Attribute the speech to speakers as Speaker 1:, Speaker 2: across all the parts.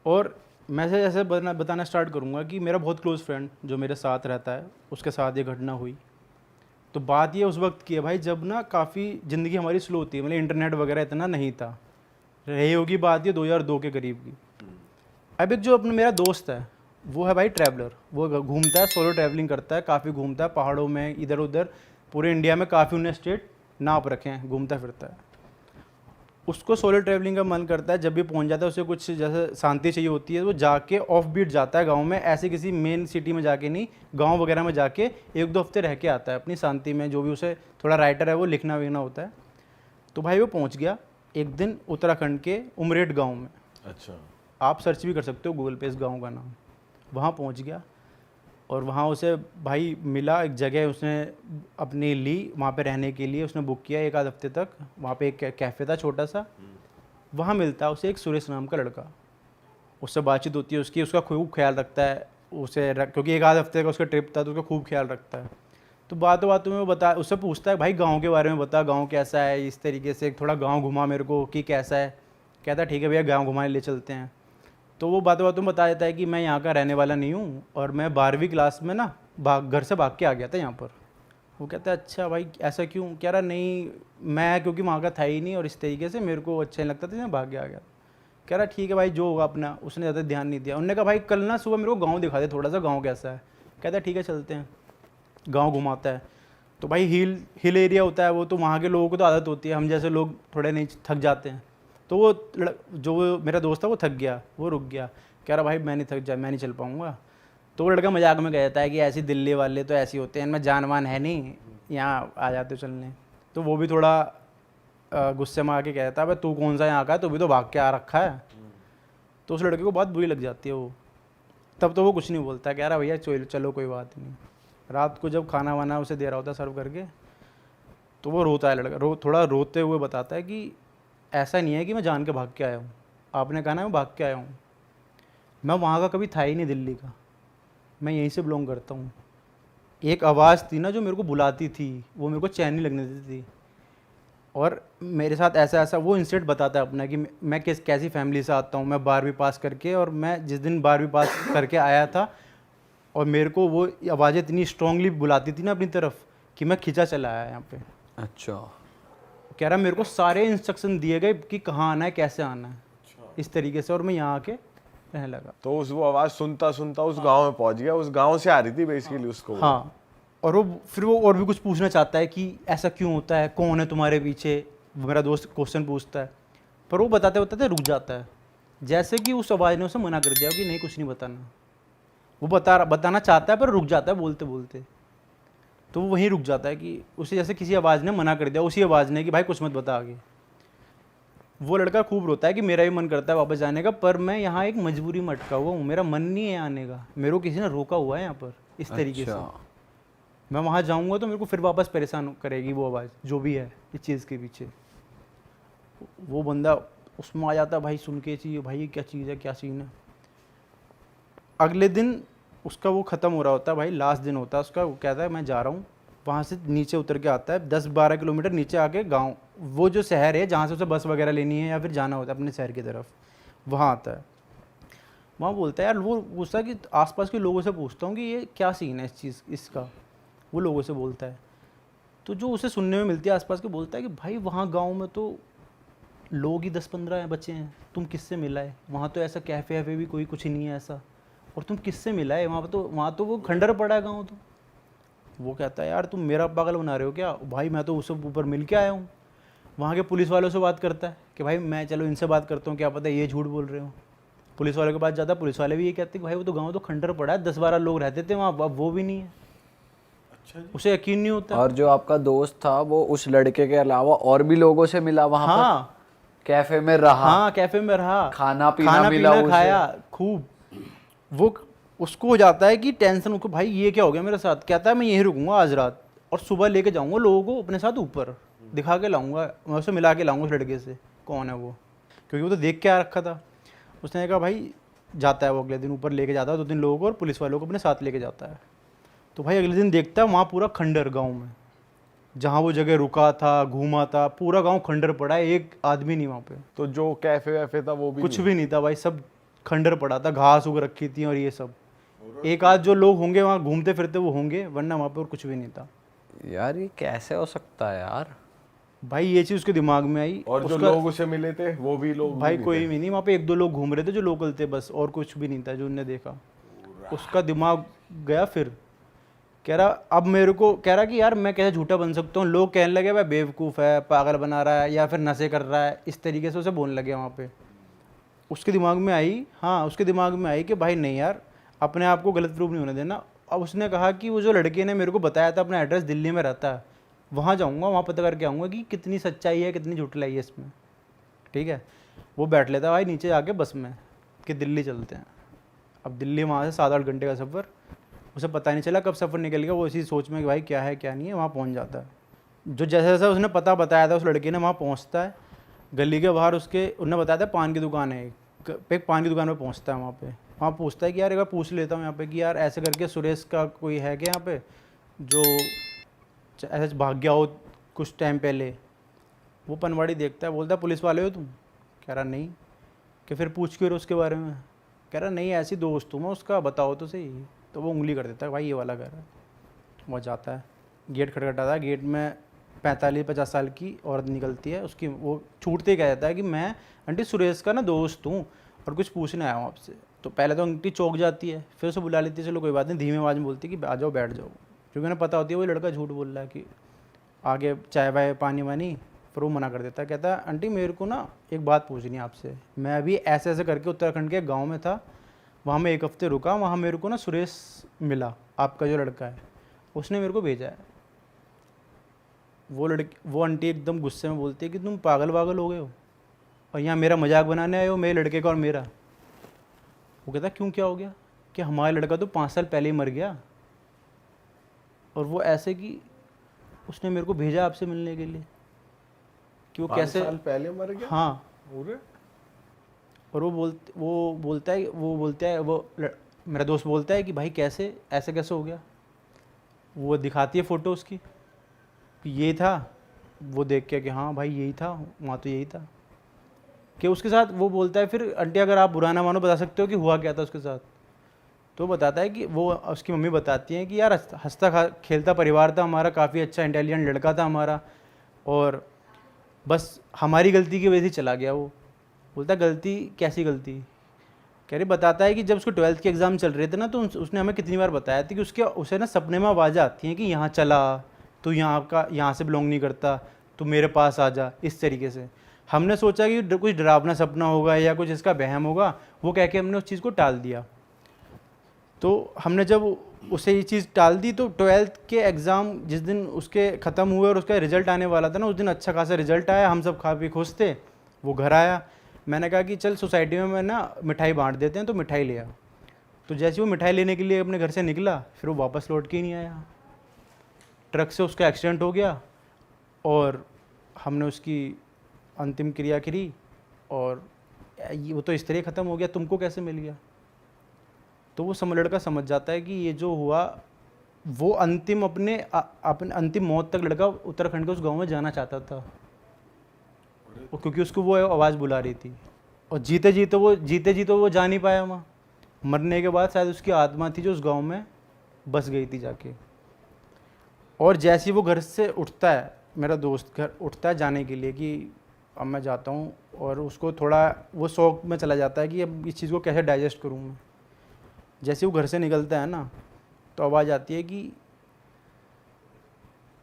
Speaker 1: और मैं से ऐसे बताना स्टार्ट करूँगा कि मेरा बहुत क्लोज फ्रेंड जो मेरे साथ रहता है उसके साथ ये घटना हुई। तो बात ये उस वक्त की है भाई जब ना काफ़ी ज़िंदगी हमारी स्लो होती है, मतलब इंटरनेट वगैरह इतना नहीं था। रही होगी बात ये 2002 के करीब की। अब एक जो अपना मेरा दोस्त है वो है भाई ट्रैवलर, वो घूमता है, सोलो ट्रैवलिंग करता है, काफ़ी घूमता है पहाड़ों में इधर उधर, पूरे इंडिया में काफ़ी उन्हें स्टेट नाप रखे हैं, घूमता फिरता है। उसको सोलो ट्रैवलिंग का मन करता है, जब भी पहुंच जाता है उसे कुछ जैसे शांति चाहिए होती है, वो जाके ऑफ बीट जाता है गांव में, ऐसे किसी मेन सिटी में जाके नहीं, गांव वगैरह में जाके 1-2 हफ्ते रह के आता है अपनी शांति में, जो भी उसे थोड़ा राइटर है वो लिखना विखना होता है। तो भाई वो पहुंच गया एक दिन उत्तराखंड के उमरेठ गाँव में।
Speaker 2: अच्छा,
Speaker 1: आप सर्च भी कर सकते हो गूगल पे इस गाँव का नाम। वहाँ पहुँच गया और वहाँ उसे भाई मिला एक जगह, उसने अपनी ली वहाँ पे रहने के लिए, उसने बुक किया 1 आध हफ्ते तक। वहाँ पे एक कैफ़े था छोटा सा, वहाँ मिलता है उसे एक सुरेश नाम का लड़का। उससे बातचीत होती है उसकी, उसका खूब ख्याल रखता है उसे, क्योंकि 1 आध हफ्ते का उसका ट्रिप था तो उसका खूब ख्याल रखता है। तो बातों बातों में वो बता, उससे पूछता है भाई गाँव के बारे में बता, गाँव कैसा है, इस तरीके से थोड़ा गाँव घुमा मेरे को कि कैसा है। कहता है ठीक है भैया गाँव घुमाने ले चलते हैं। तो वो बातों बातों में बता देता है कि मैं यहाँ का रहने वाला नहीं हूँ और मैं 12वीं क्लास में ना घर से भाग के आ गया था यहाँ पर। वो कहता है अच्छा भाई ऐसा क्यों? कह रहा नहीं मैं क्योंकि वहाँ का था ही नहीं और इस तरीके से मेरे को अच्छा नहीं लगता था, मैं भाग के आ गया। कह रहा ठीक है भाई जो होगा अपना। उसने ज़्यादा ध्यान नहीं दिया। उन्होंने कहा भाई कल ना सुबह मेरे को गाँव दिखा दे थोड़ा सा, गाँव कैसा है। कहता है ठीक है चलते हैं। गाँव घुमाता है। तो भाई हिल एरिया होता है वो, तो वहाँ के लोगों को तो आदत होती है, हम जैसे लोग थोड़े नहीं थक जाते हैं। तो वो जो मेरा दोस्त था वो थक गया, वो रुक गया। कह रहा भाई मैं नहीं चल पाऊँगा। तो वो लड़का मजाक में कहता है कि ऐसी दिल्ली वाले तो ऐसे होते हैं, इनमें जान वान है नहीं, यहाँ आ जाते हो चलने। तो वो भी थोड़ा गुस्से में आके कहता है भाई तू कौन सा यहाँ का है, तू भी तो भाग के आ रखा है। तो उस लड़के को बहुत बुरी लग जाती है वो। तब तो वो कुछ नहीं बोलता, कह रहा भैया चलो कोई बात नहीं। रात को जब खाना वाना उसे दे रहा होता है सर्व करके, तो वो रोता है लड़का, थोड़ा रोते हुए बताता है कि ऐसा नहीं है कि मैं जान के भाग के आया हूँ, आपने कहा ना मैं भाग के आया हूँ, मैं वहाँ का कभी था ही नहीं दिल्ली का, मैं यहीं से बिलोंग करता हूँ। एक आवाज़ थी ना जो मेरे को बुलाती थी, वो मेरे को चैन नहीं लगने देती थी। और मेरे साथ ऐसा ऐसा वो इंसिडेंट बताता है अपना कि मैं कैसी फैमिली से आता हूँ। मैं 12वीं पास करके, और मैं जिस दिन 12वीं पास करके आया था और मेरे को वो आवाज़ें इतनी स्ट्रांगली बुलाती थी ना अपनी तरफ कि मैं खिंचा चला आया यहाँ पे।
Speaker 3: अच्छा,
Speaker 1: कह रहा मेरे को सारे इंस्ट्रक्शन दिए गए कि कहाँ आना है, कैसे आना है, इस तरीके से, और मैं यहाँ आके रहने लगा।
Speaker 2: तो उस वो आवाज सुनता सुनता उस गांव में पहुंच गया, उस गांव से आ रही थी बेसिकली उसको।
Speaker 1: हाँ, और वो फिर वो और भी कुछ पूछना चाहता है कि ऐसा क्यों होता है, कौन है तुम्हारे पीछे, वो मेरा दोस्त क्वेश्चन पूछता है। पर वो बताते बताते रुक जाता है, जैसे कि उस आवाज़ ने उसे मना कर दिया कि नहीं कुछ नहीं बताना। वो बताना चाहता है पर रुक जाता है बोलते बोलते। तो वो वहीं रुक जाता है कि उसे जैसे किसी आवाज़ ने मना कर दिया, उसी आवाज़ ने कि भाई कुछ मत बता आगे। वो लड़का खूब रोता है कि मेरा भी मन करता है वापस जाने का, पर मैं यहाँ एक मजबूरी में अटका हुआ हूँ, मेरा मन नहीं है आने का, मेरे को किसी ने रोका हुआ है यहाँ पर इस तरीके से। मैं वहाँ जाऊँगा तो मेरे को फिर वापस परेशान करेगी वो आवाज़ जो भी है इस चीज़ के पीछे। वो बंदा उसमें आ जाता है भाई सुन के, चाहिए भाई क्या चीज़ है, क्या सीन है। अगले दिन उसका वो ख़त्म हो रहा होता है भाई, लास्ट दिन होता है उसका। वो कहता है मैं जा रहा हूँ। वहाँ से नीचे उतर के आता है 10-12 किलोमीटर नीचे आके गांव, वो जो शहर है जहाँ से उसे बस वगैरह लेनी है या फिर जाना होता है अपने शहर की तरफ, वहाँ आता है। वहाँ बोलता है यार, वो पूछता है कि आसपास के लोगों से पूछता हूँ कि ये क्या सीन है इस चीज़ इसका। वो लोगों से बोलता है तो जो उसे सुनने में मिलती है आसपास के, बोलता है कि भाई वहाँ गाँव में तो लोग ही 10-15 बच्चे हैं, तुम किससे मिला है? वहाँ तो ऐसा कैफ़े वैफ़े भी कोई कुछ नहीं है ऐसा, और तुम किससे मिला है? वहाँ तो वो खंडर पड़ा है गाँव। तो वो कहता है यार तुम मेरा पागल बना रहे हो क्या भाई, मैं तो उससे ऊपर मिल के आया हूँ। वहाँ के पुलिस वालों से बात करता है कि भाई मैं चलो इनसे बात करता हूँ, क्या पता ये झूठ बोल रहे हो। पुलिस वालों के पास जाता है, पुलिस वाले भी ये कहते हैं कि भाई वो तो गाँव तो खंडर पड़ा है, 10-12 लोग रहते थे वहाँ, अब वो भी नहीं है। अच्छा, उसे यकीन नहीं होता।
Speaker 3: और जो आपका दोस्त था वो उस लड़के के अलावा और भी लोगों से मिला वहाँ पर? कैफे में रहा?
Speaker 1: हाँ कैफे में रहा,
Speaker 3: खाना पीना
Speaker 1: खाया खूब। वो उसको हो जाता है कि टेंशन, उसको भाई ये क्या हो गया मेरे साथ। कहता है मैं यहीं रुकूंगा आज रात और सुबह लेके जाऊंगा लोगों को अपने साथ ऊपर, दिखा के लाऊंगा, मैं उसे मिला के लाऊंगा उस लड़के से कौन है वो, क्योंकि वो तो देख के आ रखा था। उसने कहा भाई जाता है वो अगले दिन ऊपर लेके जाता है 2-3 लोगों को और पुलिस वालों को अपने साथ लेके जाता है। तो भाई अगले दिन देखता है वहाँ पूरा खंडर गाँव में, जहाँ वो जगह रुका था घूमा था, पूरा गांव खंडर पड़ा है, एक आदमी नहीं वहाँ पे।
Speaker 2: तो जो कैफे वैफे था वो भी
Speaker 1: कुछ भी नहीं था भाई, सब खंडर पड़ा था, घास उग रखी थी और ये सब। एक आध जो लोग होंगे वहाँ घूमते फिरते वो होंगे, वरना वहाँ पे और कुछ भी नहीं था।
Speaker 3: यार ये कैसे हो सकता है यार?
Speaker 1: भाई ये चीज़ उसके दिमाग में आई।
Speaker 2: और जो लोग उसे मिले थे वो भी लोग
Speaker 1: भाई कोई भी नहीं, वहाँ पे एक दो लोग घूम रहे थे जो लोकल थे बस, और कुछ भी नहीं था जो उनने देखा। उसका दिमाग गया। फिर कह रहा अब मेरे को कह रहा कि यार मैं कैसे झूठा बन सकता हूँ। लोग कहने लगे भाई बेवकूफ़ है, पागल बना रहा है, या फिर नशे कर रहा है, इस तरीके से उसे बोलने लगे वहाँ पे। उसके दिमाग में आई, हाँ उसके दिमाग में आई कि भाई नहीं यार, अपने आप को गलत प्रूफ नहीं होने देना। अब उसने कहा कि वो जो लड़के ने मेरे को बताया था अपना एड्रेस दिल्ली में रहता है, वहाँ जाऊँगा, वहाँ पता करके आऊँगा कि कितनी सच्चाई है, कितनी झूठलाई है इसमें। ठीक है, वो बैठ लेता भाई नीचे जाके बस में कि दिल्ली चलते हैं। अब दिल्ली वहाँ से 7-8 घंटे का सफ़र, उसे पता नहीं चला कब सफ़र निकल गया। वो इसी सोच में कि भाई क्या है क्या नहीं है, वहाँ पहुँच जाता है। जो जैसे जैसा उसने पता बताया था उस लड़के ने, वहाँ पहुँचता है। गली के बाहर उसके उन्होंने बताया था पान की दुकान है, एक पान की दुकान पे पहुँचता है। वहाँ पूछता है कि यार एक बार पूछ लेता हूँ यहाँ पे कि यार ऐसे करके सुरेश का कोई है क्या यहाँ पे जो ऐसे भाग गया हो कुछ टाइम पहले। वो पनवाड़ी देखता है, बोलता है पुलिस वाले हो तुम? कह रहा नहीं। कि फिर पूछ क्यों रहे उसके बारे में? कह रहा नहीं ऐसी दोस्त हूँ मैं उसका, बताओ तो सही। तो वो उंगली कर देता है, भाई ये वाला घर है। वो जाता है, गेट खटखटाता है, गेट में 45-50 साल की औरत निकलती है। उसकी वो छूटते ही कह देता है कि मैं आंटी सुरेश का ना दोस्त हूँ और कुछ पूछने आया हूँ आपसे। तो पहले तो आंटी चौंक जाती है, फिर उसे बुला लेती है, चलो कोई बात नहीं, धीमी आवाज़ में बोलती है कि आ जाओ बैठ जाओ, क्योंकि उन्हें पता होती है वो लड़का झूठ बोल रहा है कि आगे चाय वाय पानी वानी। फिर वो मना कर देता है, कहता है आंटी मेरे को ना एक बात पूछनी है आपसे। मैं अभी ऐसे ऐसे करके उत्तराखंड के गाँव में था, वहाँ मैं 1 हफ्ते रुका, वहाँ मेरे को ना सुरेश मिला, आपका जो लड़का है, उसने मेरे को भेजा है। वो आंटी एकदम गुस्से में बोलती है कि तुम पागल वागल हो गए हो और यहाँ मेरा मजाक बनाने आए हो, मेरे लड़के का और मेरा। वो कहता क्यों, क्या हो गया? कि हमारा लड़का तो 5 साल पहले ही मर गया, और वो ऐसे कि उसने मेरे को भेजा आपसे मिलने के लिए कि वो
Speaker 2: 5
Speaker 1: कैसे
Speaker 2: साल पहले मर गया।
Speaker 1: हाँ।
Speaker 2: पूरे
Speaker 1: और मेरा दोस्त बोलता है कि भाई कैसे, ऐसे कैसे हो गया? वो दिखाती है फ़ोटो उसकी कि ये था। वो देख के कि हाँ भाई यही था, वहाँ तो यही था। कि उसके साथ वो बोलता है फिर आंटी अगर आप बुरा ना मानो बता सकते हो कि हुआ क्या था उसके साथ? तो बताता है कि वो उसकी मम्मी बताती हैं कि यार हंसता खेलता परिवार था हमारा, काफ़ी अच्छा इंटेलिजेंट लड़का था हमारा, और बस हमारी गलती की वजह से चला गया वो। बोलता गलती, कैसी गलती? कह रही बताता है कि जब उसको 12th के एग्ज़ाम चल रहे थे ना, तो उसने हमें कितनी बार बताया था कि उसे ना सपने में आवाज़ें आती हैं कि यहाँ चला, तो यहाँ से बिलोंग नहीं करता, तो मेरे पास आ जा, इस तरीके से। हमने सोचा कि कुछ डरावना सपना होगा या कुछ इसका वहम होगा, वो कह के हमने उस चीज़ को टाल दिया। तो हमने जब उसे ये चीज़ टाल दी, तो 12th के एग्ज़ाम जिस दिन उसके ख़त्म हुए और उसका रिज़ल्ट आने वाला था ना, उस दिन अच्छा खासा रिज़ल्ट आया, हम सब खा पी खुश थे। वो घर आया, मैंने कहा कि चल सोसाइटी में मैं ना मिठाई बांट देते हैं, तो मिठाई ले आ। तो जैसे वो मिठाई लेने के लिए अपने घर से निकला, फिर वो वापस लौट के ही नहीं आया। ट्रक से उसका एक्सीडेंट हो गया और हमने उसकी अंतिम क्रिया करी, और वो तो इस तरह ख़त्म हो गया, तुमको कैसे मिल गया? तो वो लड़का समझ जाता है कि ये जो हुआ वो अपने अंतिम मौत तक लड़का उत्तराखंड के उस गांव में जाना चाहता था, और क्योंकि उसको वो आवाज़ बुला रही थी, और जीते जीते वो जा नहीं पाया वहाँ। मरने के बाद शायद उसकी आत्मा थी जो उस गांव में बस गई थी जाके। और जैसे ही वो घर से उठता है, मेरा दोस्त घर उठता है जाने के लिए कि अब मैं जाता हूँ, और उसको थोड़ा वो शौक में चला जाता है कि अब इस चीज़ को कैसे डाइजेस्ट करूँ मैं। जैसे वो घर से निकलता है ना, तो आवाज़ आती है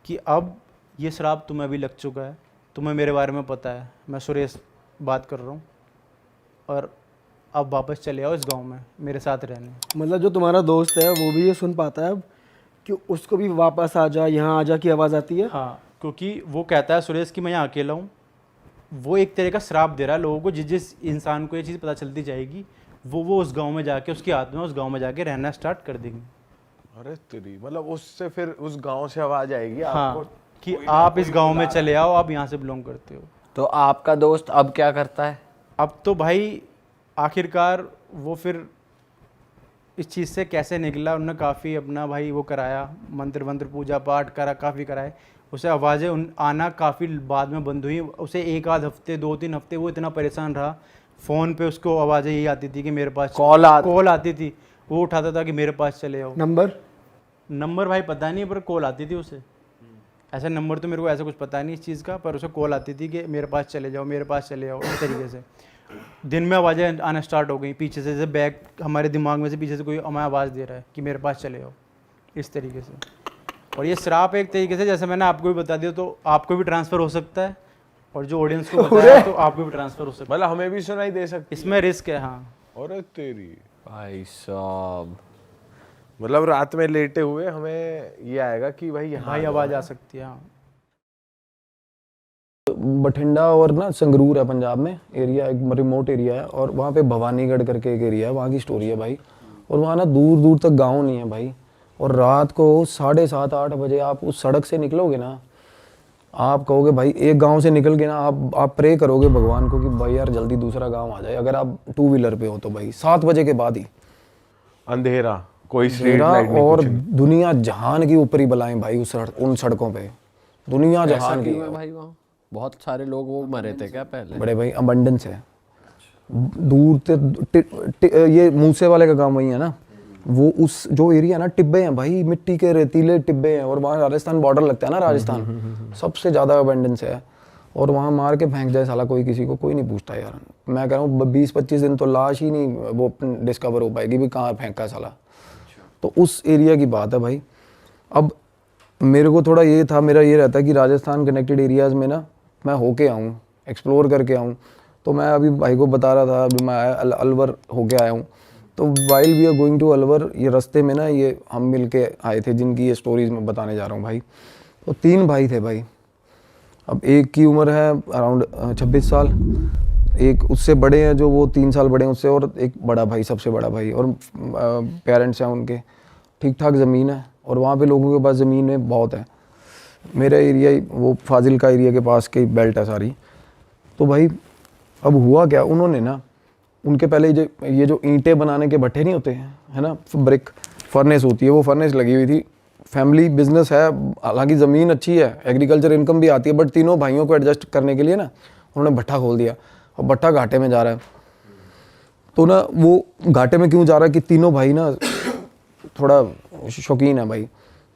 Speaker 1: कि अब ये श्राप तुम्हें भी लग चुका है, तुम्हें मेरे बारे में पता है, मैं सुरेश बात कर रहा हूँ, और अब वापस चले आओ इस गांव में मेरे साथ रहने।
Speaker 4: मतलब जो तुम्हारा दोस्त है वो भी ये सुन पाता है अब कि उसको भी वापस आ जा, यहाँ आ जा की आवाज़ आती है?
Speaker 1: हाँ, क्योंकि वो कहता है सुरेश कि मैं यहाँ अकेला हूँ। वो एक तरह का श्राप दे रहा है लोगों को, जिस इंसान को ये चीज़ पता चलती जाएगी वो उस गांव में जाके, उसकी आत्मा उस गांव में जाके रहना स्टार्ट कर देंगी।
Speaker 2: अरे तेरी, मतलब उससे फिर उस गांव से आवाज आएगी
Speaker 1: हाँ,
Speaker 2: आपको
Speaker 1: कि आप इस गांव में चले आओ, आप यहाँ से बिलोंग करते हो।
Speaker 3: तो आपका दोस्त अब क्या करता है?
Speaker 1: अब तो भाई आखिरकार वो फिर इस चीज़ से कैसे निकला, उन्होंने काफ़ी अपना भाई वो कराया, मंत्र वंत्र पूजा पाठ करा, काफ़ी कराए। उसे आवाज़ें आना काफ़ी बाद में बंद हुई। उसे 1 आध हफ्ते 2-3 हफ्ते वो इतना परेशान रहा, फ़ोन पे उसको आवाज़ें यही आती थी कि मेरे पास
Speaker 3: कॉल
Speaker 1: आती थी, वो उठाता था कि मेरे पास चले आओ। नंबर भाई पता नहीं, पर कॉल आती थी उसे। ऐसा नंबर तो मेरे को ऐसा कुछ पता नहीं इस चीज़ का, पर उसे कॉल आती थी कि मेरे पास चले जाओ, मेरे पास चले आओ, इस तरीके से। दिन में आवाज़ें आना स्टार्ट हो गई पीछे से, जैसे बैग हमारे दिमाग में से पीछे से कोई हमें आवाज़ दे रहा है कि मेरे पास चले आओ, इस तरीके से। और ये श्राप एक तरीके से, जैसे मैंने आपको भी बता दिया, तो आपको भी ट्रांसफ़र हो सकता है, और जो ऑडियंस को बताया तो आपको भी ट्रांसफ़र हो सकता
Speaker 2: मतलब हमें भी सुनाई दे सकती
Speaker 1: है। इसमें रिस्क है। हाँ,
Speaker 2: और तेरी
Speaker 3: भाई साहब,
Speaker 2: मतलब रात में लेटे हुए हमें ये आएगा कि भाई यहाँ
Speaker 1: भाई आवाज़ आ सकती है। हाँ,
Speaker 5: बठिंडा और ना संगरूर है पंजाब में एरिया, एक रिमोट एरिया है, और वहाँ पे भवानीगढ़ करके एक एरिया है, वहाँ की स्टोरी है भाई। और वहाँ ना दूर दूर तक गांव नहीं है भाई, और रात को 7:30-8 बजे आप उस सड़क से निकलोगे ना, आप कहोगे भाई, एक गांव से निकल के ना आप प्रे करोगे भगवान को कि भाई यार जल्दी दूसरा गांव आ जाए, अगर आप 2 व्हीलर पे हो तो भाई 7 बजे के बाद ही
Speaker 2: अंधेरा, कोई स्ट्रीट
Speaker 5: अंधेरा,
Speaker 2: लाइट नहीं,
Speaker 5: और
Speaker 2: कुछ नहीं।
Speaker 5: दुनिया जहान की ऊपरी बलाएं भाई उन सड़कों पे, दुनिया जहान की।
Speaker 3: भाई वहाँ बहुत सारे लोग वो मरे थे क्या पहले?
Speaker 5: बड़े भाई अबंडेंस है, दूर से ये मूसे वाले का गांव वही है ना, वो उस जो एरिया ना, टिब्बे हैं भाई, मिट्टी के रेतीले टिब्बे हैं, और वहाँ राजस्थान बॉर्डर लगता है ना, राजस्थान सबसे ज़्यादा अबंडेंस है, और वहाँ मार के फेंक जाए साला कोई, किसी को कोई नहीं पूछता यार। मैं कह रहा हूँ 20-25 दिन तो लाश ही नहीं वो डिस्कवर हो पाएगी भी कहाँ फेंका साला। तो उस एरिया की बात है भाई। अब मेरे को थोड़ा ये था, मेरा ये रहता है कि राजस्थान कनेक्टेड एरियाज़ में ना मैं होके आऊँ, एक्सप्लोर करके आऊँ। तो मैं अभी भाई को बता रहा था, अभी मैं अलवर होके आया हूँ। तो while we are going to Alwar, ये रास्ते में ना ये हम मिल के आए थे, जिनकी ये स्टोरीज मैं बताने जा रहा हूँ भाई। तो 3 भाई थे भाई। अब एक की उम्र है अराउंड 26 साल, एक उससे बड़े हैं जो वो 3 साल बड़े हैं उससे, और एक बड़ा भाई, सबसे बड़ा भाई, और पेरेंट्स हैं उनके, ठीक ठाक ज़मीन है, और वहाँ पे लोगों के पास ज़मीन बहुत है। मेरा एरिया वो फाजिल का एरिया के पास की बेल्ट है सारी। तो भाई अब हुआ क्या, उन्होंने ना, उनके पहले ये जो ईंटें बनाने के भट्ठे नहीं होते हैं, है ना, ब्रिक फर्नेस होती है, वो फर्नेस लगी हुई थी। फैमिली बिजनेस है, हालांकि ज़मीन अच्छी है, एग्रीकल्चर इनकम भी आती है, बट तीनों भाइयों को एडजस्ट करने के लिए ना उन्होंने भट्ठा खोल दिया, और भट्ठा घाटे में जा रहा है। तो ना वो घाटे में क्यों जा रहा है कि तीनों भाई ना थोड़ा शौकीन है भाई।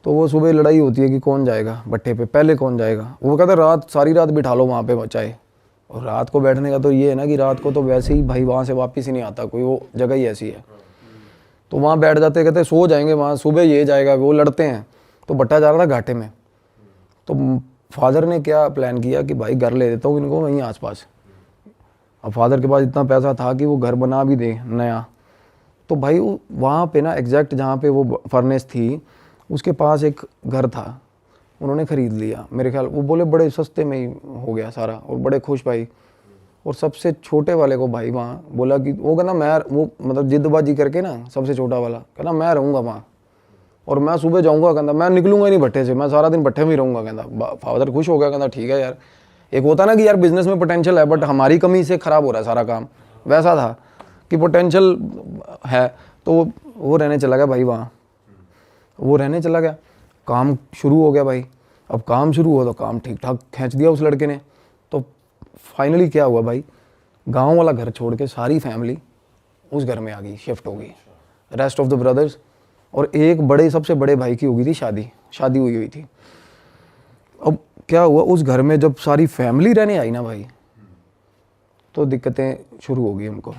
Speaker 5: तो वो सुबह लड़ाई होती है कि कौन जाएगा भट्ठे पे, पहले कौन जाएगा। वो कहता है रात, सारी रात बिठा लो वहाँ पे चाहे। और रात को बैठने का तो ये है ना कि रात को तो वैसे ही भाई वहाँ से वापस ही नहीं आता कोई, वो जगह ही ऐसी है। तो वहाँ बैठ जाते, कहते सो जाएंगे वहाँ, सुबह ये जाएगा, वो लड़ते हैं। तो भट्टा जा रहा था घाटे में। तो फादर ने क्या प्लान किया कि भाई घर ले देता हूँ इनको वहीं आसपास। अब फादर के पास इतना पैसा था कि वो घर बना भी दे नया। तो भाई वहाँ पे ना एग्जैक्ट जहाँ पे वो फर्नेस थी उसके पास एक घर था, उन्होंने ख़रीद लिया। मेरे ख्याल वो बोले बड़े सस्ते में ही हो गया सारा, और बड़े खुश भाई। और सबसे छोटे वाले को भाई वहाँ बोला कि वो कहना मैं, वो मतलब जिद्दबाजी करके ना, सबसे छोटा वाला कहना मैं रहूँगा वहाँ, और मैं सुबह जाऊँगा, कहता मैं निकलूँगा ही नहीं भट्टे से, मैं सारा दिन भट्टे में ही रहूँगा। कहता फादर खुश हो गया, कहता ठीक है यार। एक होता ना कि यार बिजनेस में पोटेंशियल है बट हमारी कमी से ख़राब हो रहा है सारा काम, वैसा था कि पोटेंशियल है। तो वो रहने चला गया भाई वहाँ, वो रहने चला गया। काम शुरू हो गया भाई। अब काम शुरू हुआ तो काम ठीक ठाक खींच दिया उस लड़के ने। तो फाइनली क्या हुआ भाई, गांव वाला घर छोड़ के सारी फैमिली उस घर में आ गई, शिफ्ट हो गई, रेस्ट ऑफ द ब्रदर्स। और एक बड़े, सबसे बड़े भाई की हो गई थी शादी हुई थी। अब क्या हुआ, उस घर में जब सारी फैमिली रहने आई ना भाई, तो दिक्कतें शुरू हो गई उनको।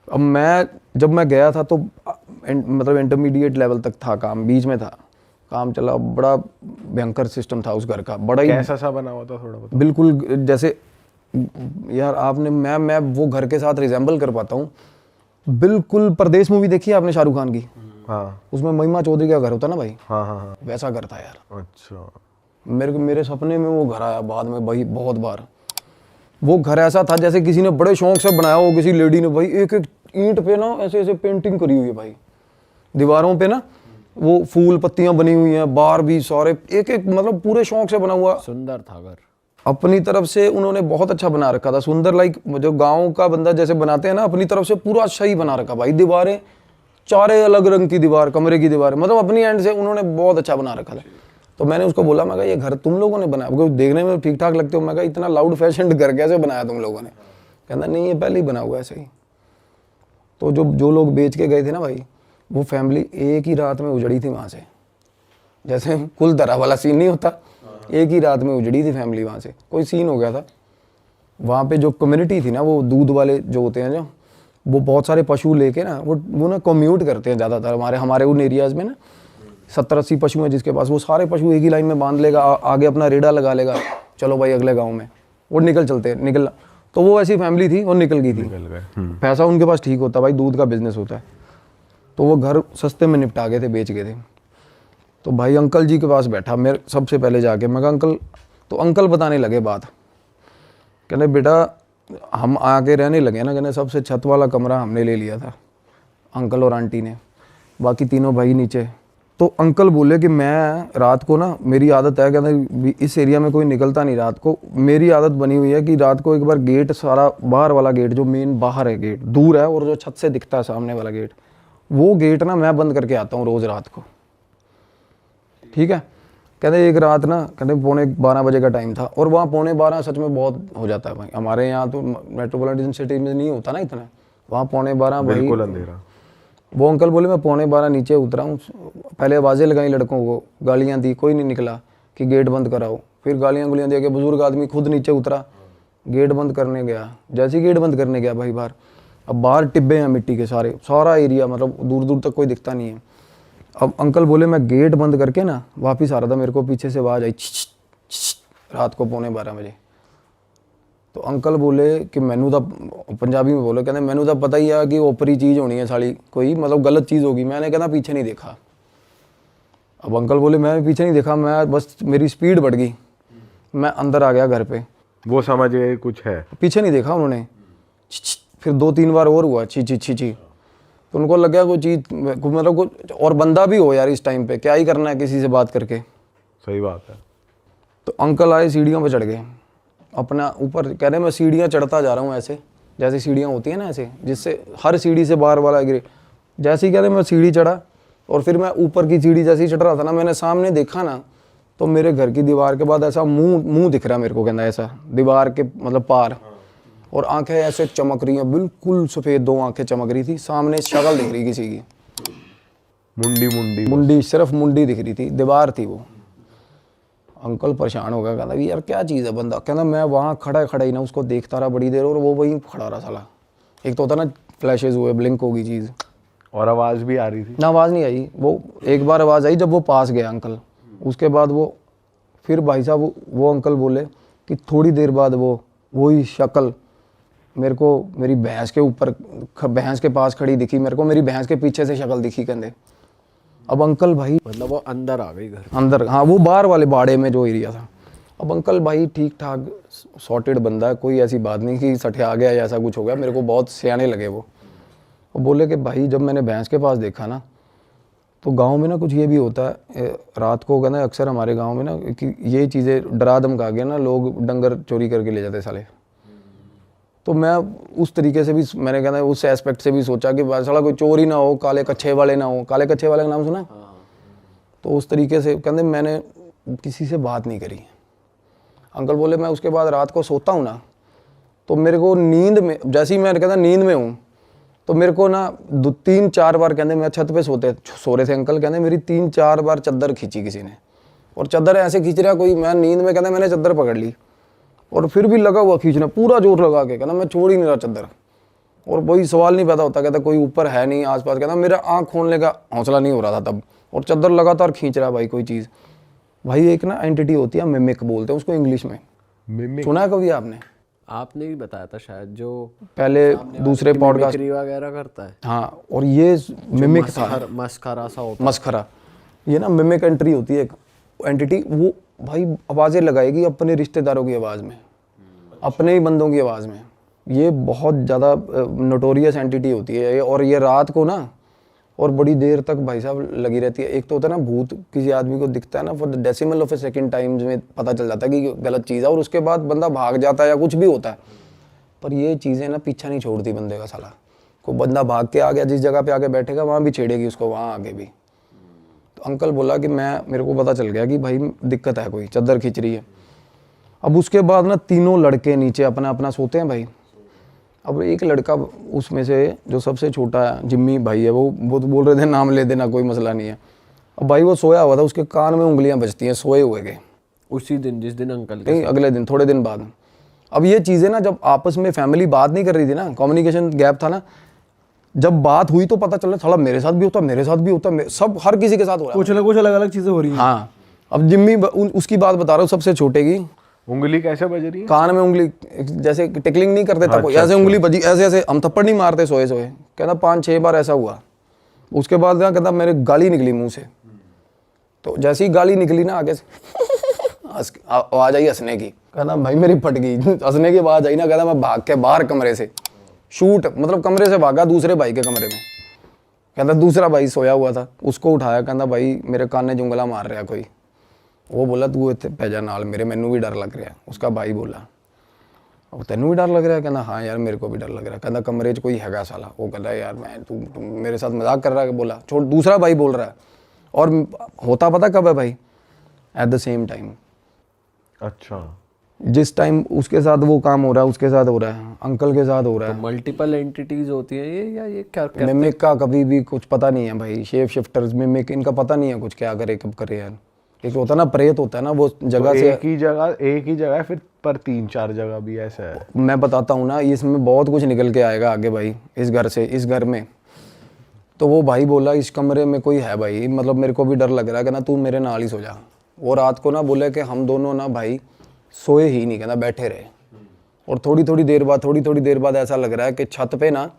Speaker 5: अब जब मैं गया था तो मतलब इंटरमीडिएट लेवल तक था काम, बीच में था काम चला। बड़ा भयंकर सिस्टम था उस घर का, बड़ा ही
Speaker 2: कैसा सा बना हुआ था, थोड़ा बताओ।
Speaker 5: बिल्कुल जैसे यार आपने, मैं वो घर के साथ रिजेंबल कर पाता हूँ बिल्कुल। परदेश मूवी देखी है आपने शाहरुख खान की?
Speaker 2: हाँ।
Speaker 5: उसमें महिमा चौधरी का घर होता ना भाई,
Speaker 2: हाँ हाँ हाँ,
Speaker 5: वैसा घर था यार।
Speaker 2: अच्छा।
Speaker 5: मेरे सपने में वो घर आया बाद में भाई बहुत बार। वो घर ऐसा था जैसे किसी ने बड़े शौक से बनाया हो, किसी लेडी ने भाई। एक एक ईंट पे ना ऐसे ऐसे पेंटिंग करी हुई है भाई, दीवारों पे ना वो फूल पत्तियां बनी हुई हैं, बाहर भी सारे एक एक, मतलब पूरे शौक से बना हुआ।
Speaker 3: सुंदर था घर,
Speaker 5: अपनी तरफ से उन्होंने बहुत अच्छा बना रखा था, सुंदर। लाइक जो गांव का बंदा जैसे बनाते हैं ना, अपनी तरफ से पूरा अच्छा ही बना रखा भाई। दीवारें चारे अलग रंग की दीवार, कमरे की दीवार, मतलब अपनी एंड से उन्होंने बहुत अच्छा बना रखा था। तो मैंने उसको बोला, मैं कहा ये घर तुम लोगों ने बनाया? क्योंकि देखने में ठीक ठाक लगते हो। मैं कहा इतना लाउड फैशन घर कैसे बनाया तुम लोगों ने? कहता नहीं ये पहले ही बना हुआ है ऐसे ही। तो जो लोग बेच के गए थे ना भाई, वो फैमिली एक ही रात में उजड़ी थी वहाँ से। जैसे कुल तरह वाला सीन नहीं होता, एक ही रात में उजड़ी थी फैमिली वहाँ से। कोई सीन हो गया था वहाँ पे। जो कम्युनिटी थी ना, वो दूध वाले जो होते हैं, जो वो बहुत सारे पशु लेके ना वो ना कम्यूट करते हैं ज़्यादातर हमारे उन एरियाज़ में ना। 70-80 पशु हैं जिसके पास, वो सारे पशु एक ही लाइन में बांध लेगा, आगे अपना रेड़ा लगा लेगा, चलो भाई अगले गाँव में, वो निकल। तो वो ऐसी फैमिली थी और निकल गई थी। पैसा उनके पास ठीक होता भाई, दूध का बिजनेस होता है। तो वो घर सस्ते में निपटा गए थे, बेच गए थे। तो भाई अंकल जी के पास बैठा मेरे सबसे पहले जाके, मैं कहा अंकल, तो अंकल बताने लगे बात। कहने बेटा हम आके रहने लगे ना, कहने सबसे छत वाला कमरा हमने ले लिया था, अंकल और आंटी ने, बाकी तीनों भाई नीचे। तो अंकल बोले कि मैं रात को ना, मेरी आदत है, कहते इस एरिया में कोई निकलता नहीं रात को, मेरी आदत बनी हुई है कि रात को एक बार गेट, सारा बाहर वाला गेट जो मेन बाहर है गेट दूर है, और जो छत से दिखता है सामने वाला गेट, वो गेट ना मैं बंद करके आता हूँ रोज़ रात को। ठीक है। कहते एक रात ना, कहते 11:45 बजे का टाइम था, और वहाँ 11:45 सच में बहुत हो जाता है भाई। हमारे यहाँ तो मेट्रोपॉलिटन सिटी में नहीं होता ना इतना, वहाँ 11:45 भाई
Speaker 2: बिल्कुल अंधेरा।
Speaker 5: वो अंकल बोले मैं 11:45 नीचे उतरा हूँ, पहले आवाज़ें लगाई लड़कों को, गालियाँ दी, कोई नहीं निकला कि गेट बंद कराओ। फिर गालियाँ दे के बुजुर्ग आदमी खुद नीचे उतरा, गेट बंद करने गया। जैसे ही गेट बंद करने गया भाई बाहर, अब बाहर टिब्बे हैं मिट्टी के सारे, सारा एरिया मतलब दूर दूर तक कोई दिखता नहीं है। अब अंकल बोले मैं गेट बंद करके ना वापिस आ रहा था, मेरे को पीछे से आवाज़ आई रात को 11:45 बजे। तो अंकल बोले कि मैनू तो, पंजाबी में बोले, कहते मैनू तो पता ही है कि ओपरी चीज़ होनी है साली, कोई मतलब गलत चीज़ होगी। मैंने कहना पीछे नहीं देखा। अब अंकल बोले मैं पीछे नहीं देखा, मैं बस मेरी स्पीड बढ़ गई, मैं अंदर आ गया घर पे।
Speaker 2: वो समझ गए कुछ है,
Speaker 5: पीछे नहीं देखा उन्होंने। फिर 2-3 बार और हुआ छी। तो उनको लग गया कोई चीज़, मतलब कुछ और बंदा भी हो यार इस टाइम पे, क्या ही करना है किसी से बात करके।
Speaker 2: सही बात है।
Speaker 5: तो अंकल आए, सीढ़ियों पे चढ़ गए अपना ऊपर, कह रहे मैं सीढ़ियाँ चढ़ता जा रहा हूँ ऐसे, जैसे सीढ़ियाँ होती हैं ना ऐसे, जिससे हर सीढ़ी से बाहर वाला गिरे। जैसे ही कह रहे मैं सीढ़ी चढ़ा, और फिर मैं ऊपर की सीढ़ी जैसे ही चढ़ रहा था ना, मैंने सामने देखा ना, तो मेरे घर की दीवार के बाद ऐसा मुंह दिख रहा मेरे को, कहना ऐसा दीवार के मतलब पार, और आंखें ऐसे चमक रही हैं, बिल्कुल सफ़ेद 2 आंखें चमक रही थी, सामने शक्ल दिख रही किसी की, मुंडी सिर्फ मुंडी दिख रही थी, दीवार थी वो। अंकल परेशान हो गया, कहता यार क्या चीज़ है बंदा। कहना मैं वहाँ खड़ा ही ना उसको देखता रहा बड़ी देर, और वो वहीं खड़ा रहा साला। एक तो होता ना फ्लैशेज हुए, ब्लिंक होगी चीज़,
Speaker 2: और आवाज़ भी आ रही थी।
Speaker 5: ना आवाज़ नहीं आई। वो एक बार आवाज़ आई जब वो पास गया अंकल, उसके बाद वो फिर भाई साहब वो अंकल बोले कि थोड़ी देर बाद वही शक्ल मेरे को मेरी भैंस के ऊपर, भैंस के पास खड़ी दिखी मेरे को, मेरी भैंस के पीछे से शक्ल दिखी कहते। अब अंकल भाई
Speaker 3: मतलब वो अंदर आ गई घर
Speaker 5: अंदर, हाँ वो बाहर वाले बाड़े में जो एरिया था। अब अंकल भाई ठीक ठाक सॉर्टेड बंदा है, कोई ऐसी बात नहीं कि सठिया गया या ऐसा कुछ हो गया, मेरे को बहुत सियाने लगे वो बोले कि भाई जब मैंने भैंस के पास देखा ना, तो गांव में ना कुछ ये भी होता है रात को, कहना अक्सर हमारे गांव में ना कि ये चीज़ें डरा धमका के ना लोग डंगर चोरी करके ले जाते साले। तो मैं उस तरीके से भी, मैंने कहना उस एस्पेक्ट से भी सोचा कि साला कोई चोर ही ना हो, काले कच्छे वाले ना हो। काले कच्छे वाले का नाम सुना? तो उस तरीके से कहते मैंने किसी से बात नहीं करी। अंकल बोले मैं उसके बाद रात को सोता हूँ ना, तो मेरे को नींद में, जैसे ही मैं कहता नींद में हूँ, तो मेरे को ना 2-3-4 बार कहते मैं छत पे सो रहे थे अंकल, कहते मेरी 3-4 बार चादर खींची किसी ने, और चादर ऐसे खींच रहा कोई, मैं नींद में कहते मैंने चादर पकड़ ली, और फिर भी लगा हुआ खींचना पूरा जोर लगा के, कहना मैं छोड़ ही नहीं रहा चादर, और वही सवाल नहीं पैदा होता, कहता कोई ऊपर है नहीं आसपास, कहता मेरा आँख खोलने का हौसला नहीं हो रहा था तब, और चादर लगातार खींच रहा भाई कोई चीज़। भाई एक ना एंटिटी होती है, मिमिक बोलते हैं उसको इंग्लिश में, सुना है कभी आपने?
Speaker 3: आपने भी बताया था शायद, जो
Speaker 5: पहले दूसरे पॉडकास्ट
Speaker 3: वगैरह करता है।
Speaker 5: हाँ, और ये मिमिक था,
Speaker 3: मस्खरा सा होता,
Speaker 5: मस्खरा, ये ना मिमिक एंट्री होती है एक एंटिटी, वो भाई आवाज़ें लगाएगी अपने रिश्तेदारों की आवाज़ में, अपने ही बंदों की आवाज़ में। ये बहुत ज़्यादा नोटोरियस एंटिटी होती है, और ये रात को ना और बड़ी देर तक भाई साहब लगी रहती है। एक तो होता है ना भूत, किसी आदमी को दिखता है ना, for the decimal of A second times में पता चल जाता है कि गलत चीज़ है, और उसके बाद बंदा भाग जाता है या कुछ भी होता है, पर ये चीज़ें ना पीछा नहीं छोड़ती बंदे का। साला को बंदा भाग के आ गया, जिस जगह पे आके बैठेगा वहाँ भी छेड़ेगी उसको, वहाँ आगे भी। तो अंकल बोला कि मेरे को पता चल गया कि भाई दिक्कत है, कोई चादर खींच रही है। अब उसके बाद ना तीनों लड़के नीचे अपना अपना सोते हैं भाई, अब एक लड़का उसमें से जो सबसे छोटा जिम्मी भाई है, वो तो बोल रहे थे नाम ले देना, कोई मसला नहीं है। अब भाई वो सोया हुआ था, उसके कान में उंगलियां बजती हैं सोए हुए के।
Speaker 3: उसी दिन जिस दिन अंकल के
Speaker 5: नहीं, अगले दिन, थोड़े दिन बाद। अब ये चीज़ें ना, जब आपस में फैमिली बात नहीं कर रही थी ना, कम्युनिकेशन गैप था ना, जब बात हुई तो पता चला थोड़ा मेरे साथ भी होता, मेरे साथ भी होता, सब हर किसी के साथ हो रहा है।
Speaker 4: कुछ ना कुछ अलग अलग चीजें हो रही हैं।
Speaker 5: हाँ, अब जिम्मी उसकी बात बता रहा हूँ, सबसे छोटे की
Speaker 2: उंगली कैसे बज रही है?
Speaker 5: कान में उंगली, जैसे टिकलिंग नहीं कर देता कोई, ऐसे उंगली बजी, ऐसे ऐसे। हम थप्पड़ नहीं मारते सोए सोए, कहता 5-6 बार ऐसा हुआ। उसके बाद क्या कहता, मेरे गाली निकली मुंह से। तो जैसी गाली निकली ना आगे से आवाज आई हंसने की, कहता भाई मेरी फट गई। हंसने की आवाज आई ना, कहता मैं भाग के बाहर कमरे से शूट, मतलब कमरे से भागा दूसरे भाई के कमरे में। कहता दूसरा भाई सोया हुआ था, उसको उठाया, कहता भाई मेरे कान ने जुंगला मार रहा कोई। वो बोला तू इतने पैजा नाल मेरे, मैनू भी डर लग रहा। उसका भाई बोला और तेनू भी डर लग रहा है? कहना हाँ यार मेरे को भी डर लग रहा है। कहना कमरे च कोई हैगा साला। वो कहता है यार मैं तू मेरे साथ मजाक कर रहा है। बोला छोड़, दूसरा भाई बोल रहा है। और होता पता कब है भाई? At the same time.
Speaker 2: अच्छा,
Speaker 5: जिस टाइम उसके साथ वो काम हो रहा है, उसके साथ हो रहा है, अंकल के साथ हो रहा है।
Speaker 3: मल्टीपल एंटिटीज होती हैं ये, या ये क्या करते हैं?
Speaker 5: मिमिक का कभी भी कुछ पता नहीं है भाई। शेप शिफ्टर्स, मिमिक, इनका पता नहीं है कुछ क्या करे कब करे यार। एक होता है ना प्रेत होता है ना, वो जगह से
Speaker 2: एक ही जगह है फिर, पर 3-4 जगह भी ऐसा है।
Speaker 5: मैं बताता हूँ ना, इसमें बहुत कुछ निकल के आएगा आगे भाई। इस घर से, इस घर में तो वो भाई बोला इस कमरे में कोई है भाई, मतलब मेरे को भी डर लग रहा है। कहना तू मेरे नाल ही सो जा। वो रात को ना बोले कि हम दोनों ना भाई सोए ही नहीं, कहना बैठे रहे। और थोड़ी थोड़ी देर बाद ऐसा लग रहा है कि छत पे ना,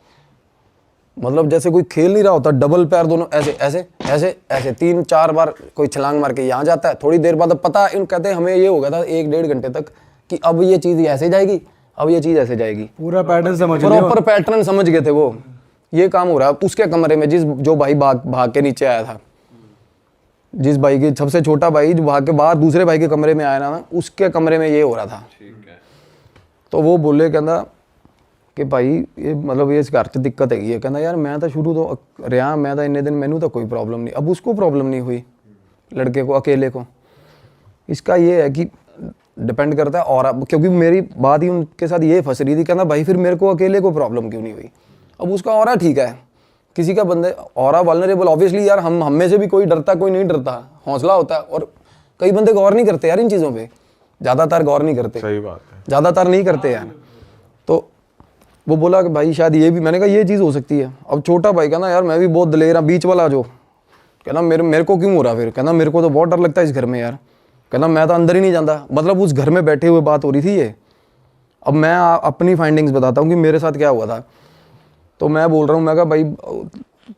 Speaker 5: मतलब जैसे कोई खेल नहीं रहा होता, डबल पैर दोनों ऐसे ऐसे ऐसे ऐसे 3-4 बार कोई छलांग मार के यहाँ जाता है। थोड़ी देर बाद पता इन कहते हैं हमें ये हो गया था 1-1.5 घंटे तक कि अब ये चीज़ ऐसे जाएगी, अब ये चीज़ ऐसे जाएगी।
Speaker 4: पूरा पैटर्न समझ लिया।
Speaker 5: प्रॉपर पैटर्न समझ गए थे वो। ये काम हो रहा है उसके कमरे में, जो भाई भाग के नीचे आया था, जिस भाई की सबसे छोटा भाई जो भाग के बाहर दूसरे भाई के कमरे में आया ना, उसके कमरे में ये हो रहा था। तो वो बोले कहना कि भाई ये मतलब ये इस घर च दिक्कत हैगी है। कहना यार मैं तो शुरू तो रहा, मैं तो इन्ने दिन मैनू तो कोई प्रॉब्लम नहीं। अब उसको प्रॉब्लम नहीं हुई, लड़के को, अकेले को। इसका ये है कि डिपेंड करता है। और क्योंकि मेरी बात ही उनके साथ ये फंस रही थी, कहना भाई फिर मेरे को अकेले को प्रॉब्लम क्यों नहीं हुई? अब उसका ऑरा ठीक है, किसी का बंदे ऑरा वल्नरेबल। ऑब्वियसली यार हम में से भी कोई डरता कोई नहीं डरता, हौसला होता है। और कई बंदे गौर नहीं करते यार इन चीज़ों पे, ज़्यादातर गौर नहीं करते।
Speaker 2: सही बात है,
Speaker 5: ज़्यादातर नहीं करते यार। तो वो बोला कि भाई शायद ये भी, मैंने कहा ये चीज़ हो सकती है। अब छोटा भाई कहना यार मैं भी बहुत दलेर हूँ, बीच वाला जो कहना मेरे को क्यों हो रहा? फिर कहना मेरे को तो बहुत डर लगता है इस घर में यार। कहना मैं तो अंदर ही नहीं जाता। मतलब उस घर में बैठे हुए बात हो रही थी ये। अब मैं अपनी फाइंडिंग्स बताता हूँ कि मेरे साथ क्या हुआ था। तो मैं बोल रहा हूँ, मैं कहा भाई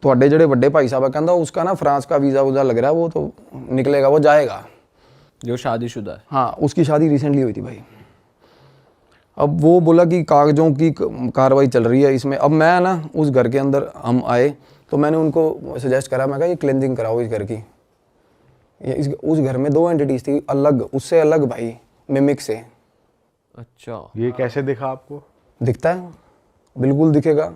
Speaker 5: थोड़े जड़े बड़े भाई साहब कहता उसका ना फ्रांस का वीज़ा वूज़ा लग रहा है, वो तो निकलेगा, वो जाएगा।
Speaker 3: जो शादीशुदा है?
Speaker 5: हाँ, उसकी शादी रिसेंटली हुई थी भाई। अब वो बोला कि कागजों की कार्रवाई चल रही है इसमें। अब मैं ना उस घर के अंदर हम आए तो मैंने उनको सजेस्ट करा, मैं कहा ये क्लेंजिंग कराओ इस घर की। उस घर में 2 एंटिटीज थी अलग, उससे अलग भाई, मिमिक से।
Speaker 3: अच्छा,
Speaker 2: ये कैसे दिखा आपको?
Speaker 5: दिखता है, बिल्कुल दिखेगा।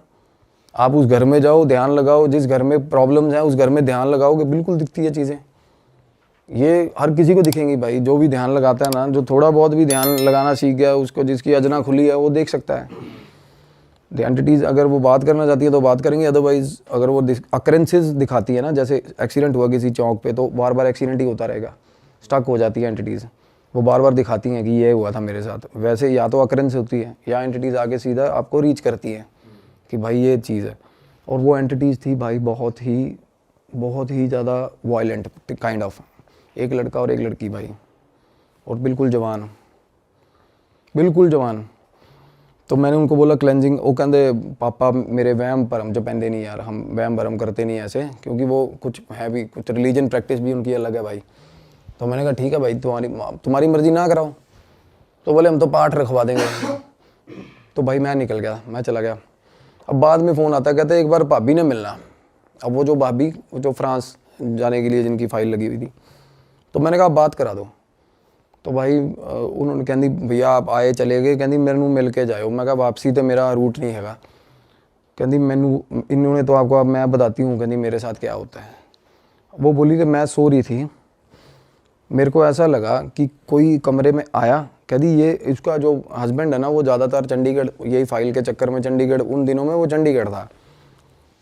Speaker 5: आप उस घर में जाओ, ध्यान लगाओ, जिस घर में प्रॉब्लम्स हैं उस घर में ध्यान लगाओगे, बिल्कुल दिखती है चीज़ें। ये हर किसी को दिखेंगी भाई, जो भी ध्यान लगाता है ना, जो थोड़ा बहुत भी ध्यान लगाना सीख गया, उसको जिसकी अजना खुली है वो देख सकता है। द एंटिटीज़ अगर वो बात करना चाहती है तो बात करेंगे, अदरवाइज अगर वो अकरेंसेस दिखाती है ना, जैसे एक्सीडेंट हुआ किसी चौक पे तो बार बार एक्सीडेंट ही होता रहेगा, स्टक हो जाती है एंटिटीज़, वो बार बार दिखाती हैं कि ये हुआ था मेरे साथ। वैसे या तो अकरेंस होती है या एंटिटीज़ आगे सीधा आपको रीच करती है कि भाई ये चीज़ है। और वो एंटिटीज़ थी भाई बहुत ही ज़्यादा वायलेंट काइंड ऑफ। एक लड़का और एक लड़की भाई, और बिल्कुल जवान, बिल्कुल जवान। तो मैंने उनको बोला क्लेंजिंग, वो कहते पापा मेरे वहम भरम जो पहनते नहीं यार, हम वहम भरम करते नहीं ऐसे, क्योंकि वो कुछ है भी, कुछ रिलीजन प्रैक्टिस भी उनकी अलग है भाई। तो मैंने कहा ठीक है भाई, तुम्हारी मर्जी ना कराओ। तो बोले हम तो पाठ रखवा देंगे। तो भाई मैं निकल गया, मैं चला गया। अब बाद में फ़ोन आता, कहते एक बार भाभी ने मिलना। अब वो जो भाभी जो फ्रांस जाने के लिए जिनकी फ़ाइल लगी हुई थी, तो मैंने कहा बात करा दो। तो भाई उन्होंने कहती भैया आप आए चले गए, कहती मेरे मिल के जाओ। मैं कहा वापसी तो मेरा रूट नहीं हैगा। कहती मैनू इन्होंने तो आपको, अब मैं बताती हूँ कहती मेरे साथ क्या होता है। वो बोली कि मैं सो रही थी मेरे को ऐसा लगा कि कोई कमरे में आया, कहती ये इसका जो हस्बैंड है ना वो ज़्यादातर चंडीगढ़, यही फाइल के चक्कर में चंडीगढ़, उन दिनों में वो चंडीगढ़ था।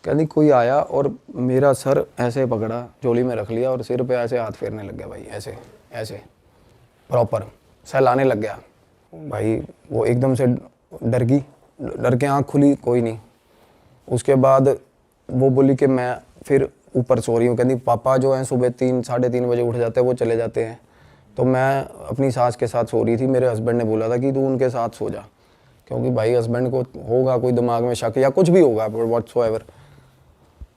Speaker 5: कहती कोई आया और मेरा सर ऐसे पकड़ा, झोली में रख लिया और सिर पे ऐसे हाथ फेरने लग गया भाई, ऐसे ऐसे प्रॉपर सहलाने लग गया भाई। वो एकदम से डर के आँख खुली, कोई नहीं। उसके बाद वो बोली कि मैं फिर ऊपर सो रही हूँ। कहती पापा जो हैं सुबह 3-3:30 बजे उठ जाते हैं, वो चले जाते हैं, तो मैं अपनी सास के साथ सो रही थी। मेरे हस्बैंड ने बोला था कि तू उनके साथ सो जा, क्योंकि भाई हस्बैंड को होगा कोई दिमाग में शक या कुछ भी होगा व्हाटसोएवर।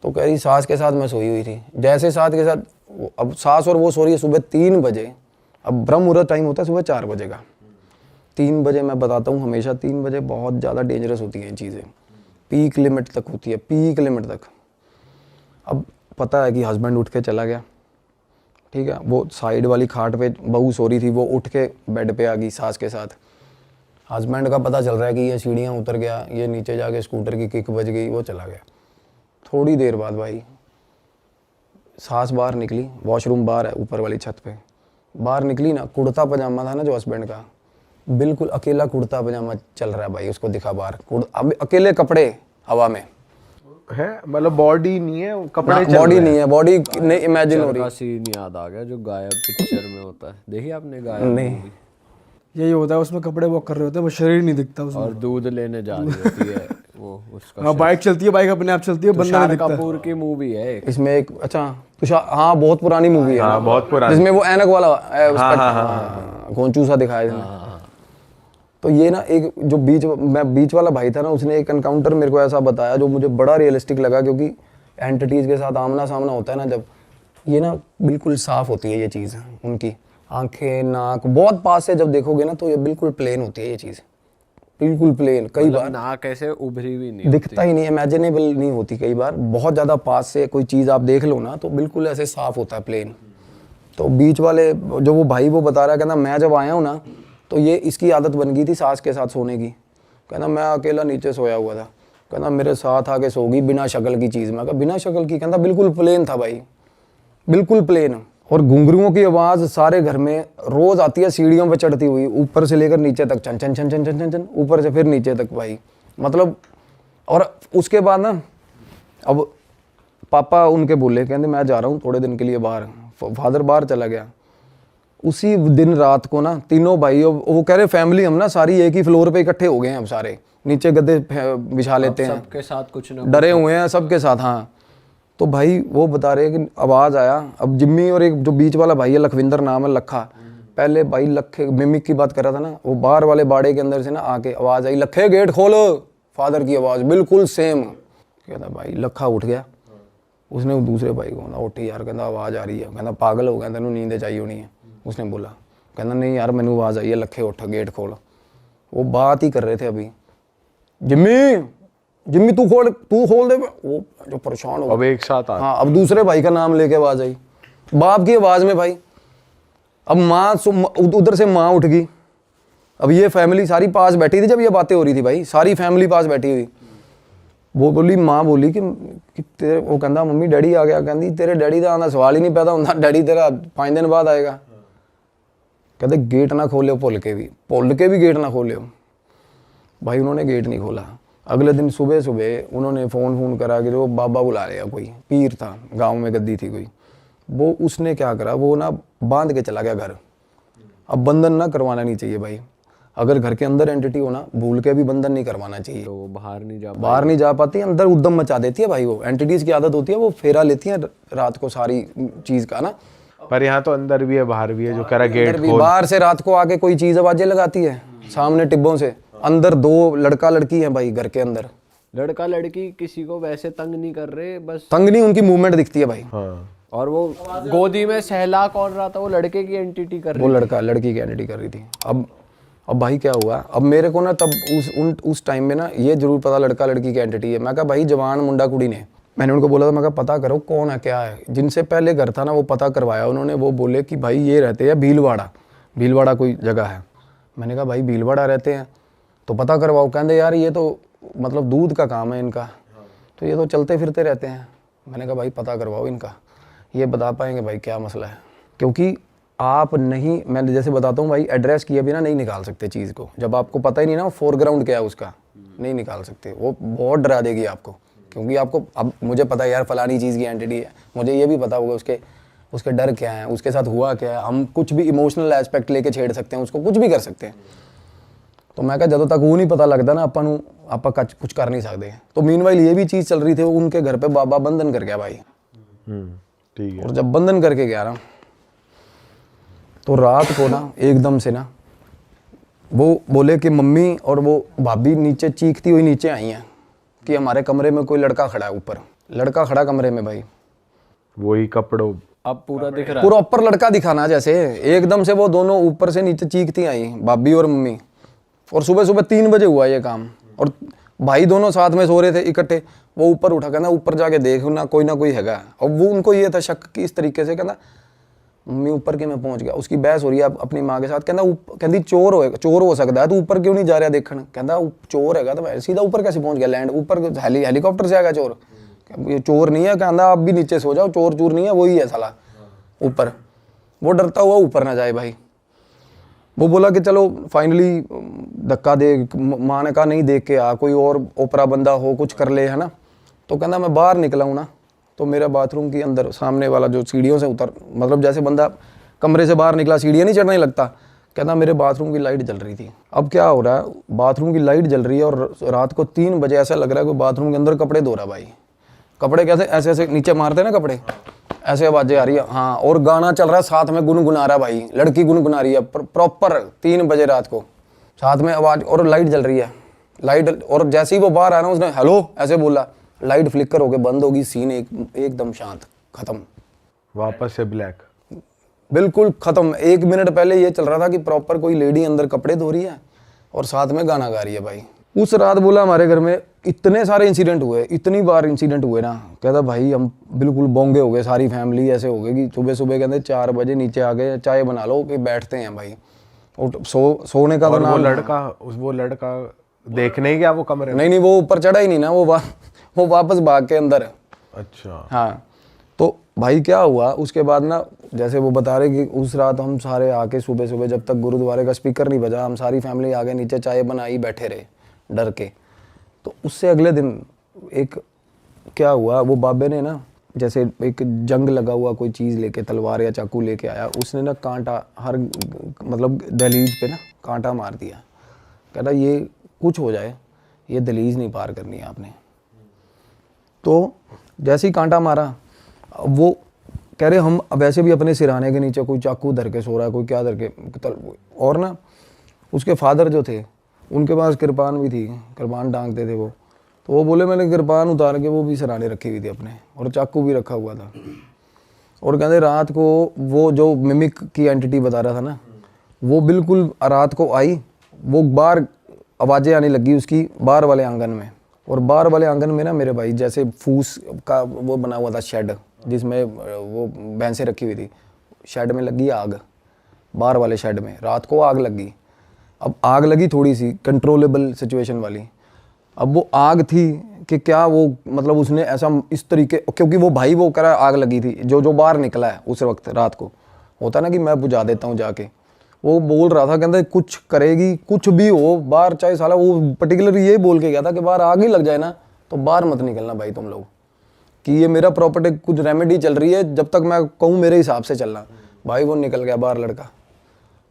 Speaker 5: तो कह रही सास के साथ मैं सोई हुई थी। जैसे सास के साथ, अब सास और वो सो रही है सुबह 3 बजे, अब ब्रह्म मुहूर्त टाइम होता है सुबह 4 बजे का। 3 बजे मैं बताता हूँ, हमेशा 3 बजे बहुत ज़्यादा डेंजरस होती हैं ये चीज़ें, पीक लिमिट तक होती है, पीक लिमिट तक। अब पता है कि हस्बैंड उठ के चला गया, ठीक है, वो साइड वाली खाट पे बहू सो रही थी, वो उठ के बेड पे आ गई सास के साथ। हस्बैंड का पता चल रहा है कि ये सीढ़ियाँ उतर गया, ये नीचे जाके स्कूटर की किक बज गई, वो चला गया। थोड़ी देर बाद भाई सास बाहर निकली, वॉशरूम बाहर है ऊपर वाली छत पे, बाहर निकली ना, कुर्ता पजामा था ना जो हस्बैंड का, बिल्कुल अकेला कुर्ता पजामा चल रहा है भाई, उसको दिखा बाहर, अब अकेले कपड़े हवा में
Speaker 2: है, मतलब बॉडी नहीं है, कपड़े चल
Speaker 5: बॉडी
Speaker 2: रहे
Speaker 5: नहीं है, बॉडी नहीं इमेजिन हो रही
Speaker 3: का सीन याद आ गया जो गायब पिक्चर में होता है, देखिए आपने गायब
Speaker 5: नहीं।
Speaker 3: movie?
Speaker 4: यही होता है, उसमें कपड़े वॉक कर रहे होते हैं, वो शरीर नहीं दिखता उसमें।
Speaker 3: और दूध लेने जा रही होती है वो उसका
Speaker 4: हाँ, बाइक चलती है, बाइक अपने आप चलती है, बंदा नहीं
Speaker 3: तुषार
Speaker 4: दिखता।
Speaker 3: कपूर की मूवी है एक।
Speaker 5: इसमें एक, अच्छा तुषार, हाँ बहुत पुरानी मूवी है,
Speaker 2: हाँ, बहुत पुरानी।
Speaker 5: जिसमें वो ऐनक वाला घोंचू सा दिखाया इसमें। तो ये ना एक जो बीच वाला भाई था ना, उसने एक एनकाउंटर मेरे को ऐसा बताया जो मुझे बड़ा रियलिस्टिक लगा, क्योंकि एंटिटीज के साथ आमना सामना होता है ना जब, ये ना बिल्कुल साफ होती है ये चीज़, उनकी आंखें नाक बहुत पास से जब देखोगे ना तो ये बिल्कुल प्लेन होती है ये चीज़, बिल्कुल प्लेन। कई बार
Speaker 3: नाक ऐसे उभरी हुई नहीं
Speaker 5: दिखता ही नहीं, इमेजिनेबल नहीं होती, कई बार बहुत ज़्यादा पास से कोई चीज़ आप देख लो ना तो बिल्कुल ऐसे साफ होता है प्लेन। तो बीच वाले जो वो भाई वो बता रहा है, कहना मैं जब आया हूँ ना तो ये इसकी आदत बन गई थी सास के साथ सोने की। कहना मैं अकेला नीचे सोया हुआ था, कहना मेरे साथ आके सो गई बिना शक्ल की चीज़ में। कहा बिना शक्ल की? कहता बिल्कुल प्लेन था भाई, बिल्कुल प्लेन। और घुंघरुओं की आवाज़ सारे घर में रोज़ आती है, सीढ़ियों पे चढ़ती हुई, ऊपर से लेकर नीचे तक, छन छन छन छन छन छन छन, ऊपर से फिर नीचे तक भाई, मतलब। और उसके बाद ना अब पापा उनके बोले, कहते मैं जा रहा हूँ थोड़े दिन के लिए बाहर। फादर बाहर चला गया। उसी दिन रात को ना तीनों भाई, वो कह रहे फैमिली हम ना सारी एक ही फ्लोर पे इकट्ठे हो गए हैं, अब सारे नीचे गद्दे बिछा लेते हैं,
Speaker 3: सबके साथ कुछ ना
Speaker 5: डरे हुए हैं सबके साथ। हाँ, तो भाई वो बता रहे कि आवाज़ आया। अब जिम्मी और एक जो बीच वाला भाई है लखविंदर नाम है, लखा, पहले भाई लखे मिमिक की बात कर रहा था ना, वो बाहर वाले बाड़े के अंदर से ना आके आवाज़ आई, लखे गेट खोलो, फादर की आवाज़ बिल्कुल सेम। कहता भाई लखा उठ गया, उसने दूसरे भाई को, उठी यार, कहता आवाज़ आ रही है। कहता पागल हो गया, तेनों नींद चाहिए होनी है। उसने बोला, कहता नहीं यार मैंने आवाज़ आई है, लखे उठ गेट खोल। वो बात ही कर रहे थे अभी, जिम्मी जिम्मी तू खोल दे। वो जो परेशान हो
Speaker 2: अब एक साथ
Speaker 5: हाँ, अब दूसरे भाई का नाम लेके आवाज़ आई, बाप की आवाज़ में भाई। अब माँ उधर से माँ उठ गई। अब ये फैमिली सारी पास बैठी थी जब ये बातें हो रही थी भाई, सारी फैमिली पास बैठी हुई। वो बोली, माँ बोली कि तेरे, वो कहता मम्मी डैडी आ गया। कहती तेरे डैडी का आना सवाल ही नहीं पैदा होता, डैडी तेरा 5 दिन बाद आएगा। कहते गेट ना खोले, भुल के भी गेट ना खोले भाई। उन्होंने गेट नहीं खोला। अगले दिन सुबह सुबह उन्होंने फ़ोन करा कि जो बाबा बुला रहे हैं, कोई पीर था गांव में, गद्दी थी कोई, वो उसने क्या करा, वो ना बांध के चला गया घर। अब बंधन ना करवाना नहीं चाहिए भाई, अगर घर के अंदर एंटिटी हो ना, भूल के भी बंधन नहीं करवाना चाहिए।
Speaker 3: तो वो बाहर नहीं
Speaker 5: जा पाती, अंदर उद्दम मचा देती है भाई। वो एंटिटीज़ की आदत होती है, वो फेरा लेती है रात को सारी चीज़ का ना।
Speaker 2: पर यहाँ तो अंदर भी है बाहर भी है, जो कह रहा गेट खोल।
Speaker 5: बाहर से रात को आके कोई चीज़ आवाज़ें लगाती है सामने टिब्बों से, अंदर 2 लड़का लड़की है भाई घर के अंदर।
Speaker 3: लड़का लड़की किसी को वैसे तंग नहीं कर रहे, बस
Speaker 5: तंग नहीं, उनकी मूवमेंट दिखती है भाई।
Speaker 2: हाँ।
Speaker 3: और वो गोदी में सहला कौन रहा था, वो लड़के की एंटिटी कर रही
Speaker 5: वो लड़का लड़की की एंटिटी कर रही थी। अब भाई क्या हुआ, अब मेरे को ना तब उस टाइम में ना ये जरूर पता लड़का लड़की की एंटिटी है। मैं कहा भाई जवान मुंडा कुड़ी ने, मैंने उनको बोला था, मैं कहा पता करो कौन है क्या है। जिनसे पहले घर था ना वो पता करवाया उन्होंने, वो बोले कि भाई ये रहते हैं भीलवाड़ा कोई जगह है। मैंने कहा भाई भीलवाड़ा रहते हैं तो पता करवाओ। कहते यार ये तो मतलब दूध का काम है इनका, तो ये तो चलते फिरते रहते हैं। मैंने कहा भाई पता करवाओ इनका, ये बता पाएंगे भाई क्या मसला है। क्योंकि आप नहीं, मैं जैसे बताता हूँ भाई, एड्रेस किए बिना नहीं निकाल सकते चीज़ को। जब आपको पता ही नहीं ना फोरग्राउंड क्या है उसका, नहीं निकाल सकते। वो बहुत डरा देगी आपको, क्योंकि आपको अब मुझे पता है यार फलानी चीज़ की एंटिटी है, मुझे ये भी पता होगा उसके डर क्या है, उसके साथ हुआ क्या है। हम कुछ भी इमोशनल एस्पेक्ट लेके छेड़ सकते हैं उसको, कुछ भी कर सकते हैं। तो मैं कहा ਜਦੋਂ तक वो नहीं पता लगता ना ਆਪਾਂ ਨੂੰ ਆਪਾਂ कुछ कर नहीं सकते। तो मीनवाइल ये भी चीज़ चल रही थी, उनके घर पे बाबा बंधन कर गया भाई।
Speaker 2: ठीक है।
Speaker 5: और जब बंधन करके गया ना, तो रात को ना एकदम से ना वो बोले कि मम्मी और वो भाभी नीचे चीखती हुई नीचे आई हैं कि हमारे कमरे में कोई लड़का खड़ा है, ऊपर लड़का खड़ा कमरे में भाई।
Speaker 2: वही कपड़ों
Speaker 3: अब पूरा दिख रहा
Speaker 5: पूरा ऊपर लड़का दिखाना जैसे, एकदम से वो दोनों ऊपर से नीचे चीखती आई भाभी और मम्मी। और सुबह सुबह 3 बजे हुआ ये काम, और भाई दोनों साथ में सो रहे थे इकट्ठे। वो ऊपर उठा, कहना ऊपर जाके देख ना कोई हैगा। और वो उनको ये था शक कि इस तरीके से, कहना मम्मी ऊपर के मैं पहुंच गया। उसकी बहस हो रही है अपनी माँ के साथ, कहती चोर हो सकता है, तू ऊपर क्यों नहीं जा रहा देखने। कहता चोर हैगा तो सीधा ऊपर कैसे पहुंच गया, लैंड ऊपर हेलीकॉप्टर से आएगा चोर। ये चोर नहीं है, कहता आप भी नीचे सो जाओ, चोर चूर नहीं है, वही है साला ऊपर। वो डरता हुआ ऊपर ना जाए भाई। वो बोला कि चलो फाइनली धक्का दे, माँ ने कहा नहीं देख के आ, कोई और ओपरा बंदा हो कुछ कर ले, है ना। तो कहना मैं बाहर निकला हूँ ना, तो मेरा बाथरूम के अंदर सामने वाला जो सीढ़ियों से उतर, मतलब जैसे बंदा कमरे से बाहर निकला सीढ़ियाँ नहीं चढ़ने लगता, कहना मेरे बाथरूम की लाइट जल रही थी। अब क्या हो रहा है, बाथरूम की लाइट जल रही है और रात को 3 बजे ऐसा लग रहा है कि बाथरूम के अंदर कपड़े धो रहा भाई। कपड़े कैसे ऐसे ऐसे नीचे मारते हैं ना कपड़े, ऐसे आवाजें आ रही है। हाँ, और गाना चल रहा है साथ में, गुनगुना रहा भाई, लड़की गुनगुना रही है प्रॉपर 3 बजे रात को, साथ में आवाज, और लाइट जल रही है। लाइट, और जैसे ही वो बाहर आया ना, उसने हेलो ऐसे बोला, लाइट फ्लिकर होके बंद होगी, सीन एकदम शांत, खत्म,
Speaker 2: वापस से ब्लैक,
Speaker 5: बिल्कुल खत्म। 1 मिनट पहले ये चल रहा था कि प्रॉपर कोई लेडी अंदर कपड़े धो रही है और साथ में गाना गा रही है भाई। उस रात बोला हमारे घर में इतने सारे इंसिडेंट हुए, इतनी बार इंसिडेंट हुए ना, कहता भाई हम बिल्कुल बोंगे हो गए, सारी फैमिली ऐसे हो गई कि सुबह सुबह कहते 4 बजे नीचे आ गए, चाय बना लो कि बैठते हैं भाई। और सोने का तो
Speaker 2: और
Speaker 5: नाम,
Speaker 2: वो लड़का देखने ही गया वो कमरे में?
Speaker 5: नहीं वो ऊपर चढ़ा ही नहीं ना, वो वापस भाग के अंदर।
Speaker 2: अच्छा।
Speaker 5: हाँ, तो भाई क्या हुआ उसके बाद ना, जैसे वो बता रहे कि उस रात हम सारे आके सुबह सुबह, जब तक गुरुद्वारे का स्पीकर नहीं बजा, हम सारी फैमिली आगे नीचे चाय बनाई बैठे रहे डर के। तो उससे अगले दिन एक क्या हुआ, वो बाबे ने ना जैसे एक जंग लगा हुआ कोई चीज़ लेके, तलवार या चाकू लेके आया, उसने ना कांटा हर मतलब दहलीज पे ना कांटा मार दिया। कहता ये कुछ हो जाए, ये दहलीज नहीं पार करनी है आपने। तो जैसे ही कांटा मारा, वो कह रहे हम वैसे भी अपने सिरहाने के नीचे कोई चाकू धर के सो रहा है, कोई क्या धर के, और ना उसके फादर जो थे उनके पास कृपान भी थी, कृपान डांगते थे वो। तो वो बोले मैंने कृपान उतार के वो भी सिरहाने रखी हुई थी अपने, और चाकू भी रखा हुआ था। और कहते रात को वो जो मिमिक की एंटिटी बता रहा था ना, वो बिल्कुल रात को आई, वो बाहर आवाज़ें आने लगी उसकी बाहर वाले आंगन में। और बाहर वाले आंगन में ना मेरे भाई जैसे फूस का वो बना हुआ था शेड, जिसमें वो भैंसें रखी हुई थी, शेड में लगी आग, बाहर वाले शेड में रात को आग लगी। अब आग लगी थोड़ी सी कंट्रोलेबल सिचुएशन वाली। अब वो आग थी कि क्या वो मतलब उसने ऐसा इस तरीके, क्योंकि वो भाई वो करा आग लगी थी, जो बाहर निकला है उस वक्त रात को, होता ना कि मैं बुझा देता हूँ जाके, वो बोल रहा था कहता कुछ करेगी, कुछ भी हो बाहर, चाहे साला वो पर्टिकुलर ये बोल के गया था कि बाहर आग ही लग जाए ना तो बाहर मत निकलना भाई तुम लोग, कि ये मेरा प्रॉपर्टी कुछ रेमेडी चल रही है, जब तक मैं कहूँ मेरे हिसाब से चलना। भाई वो निकल गया बाहर लड़का।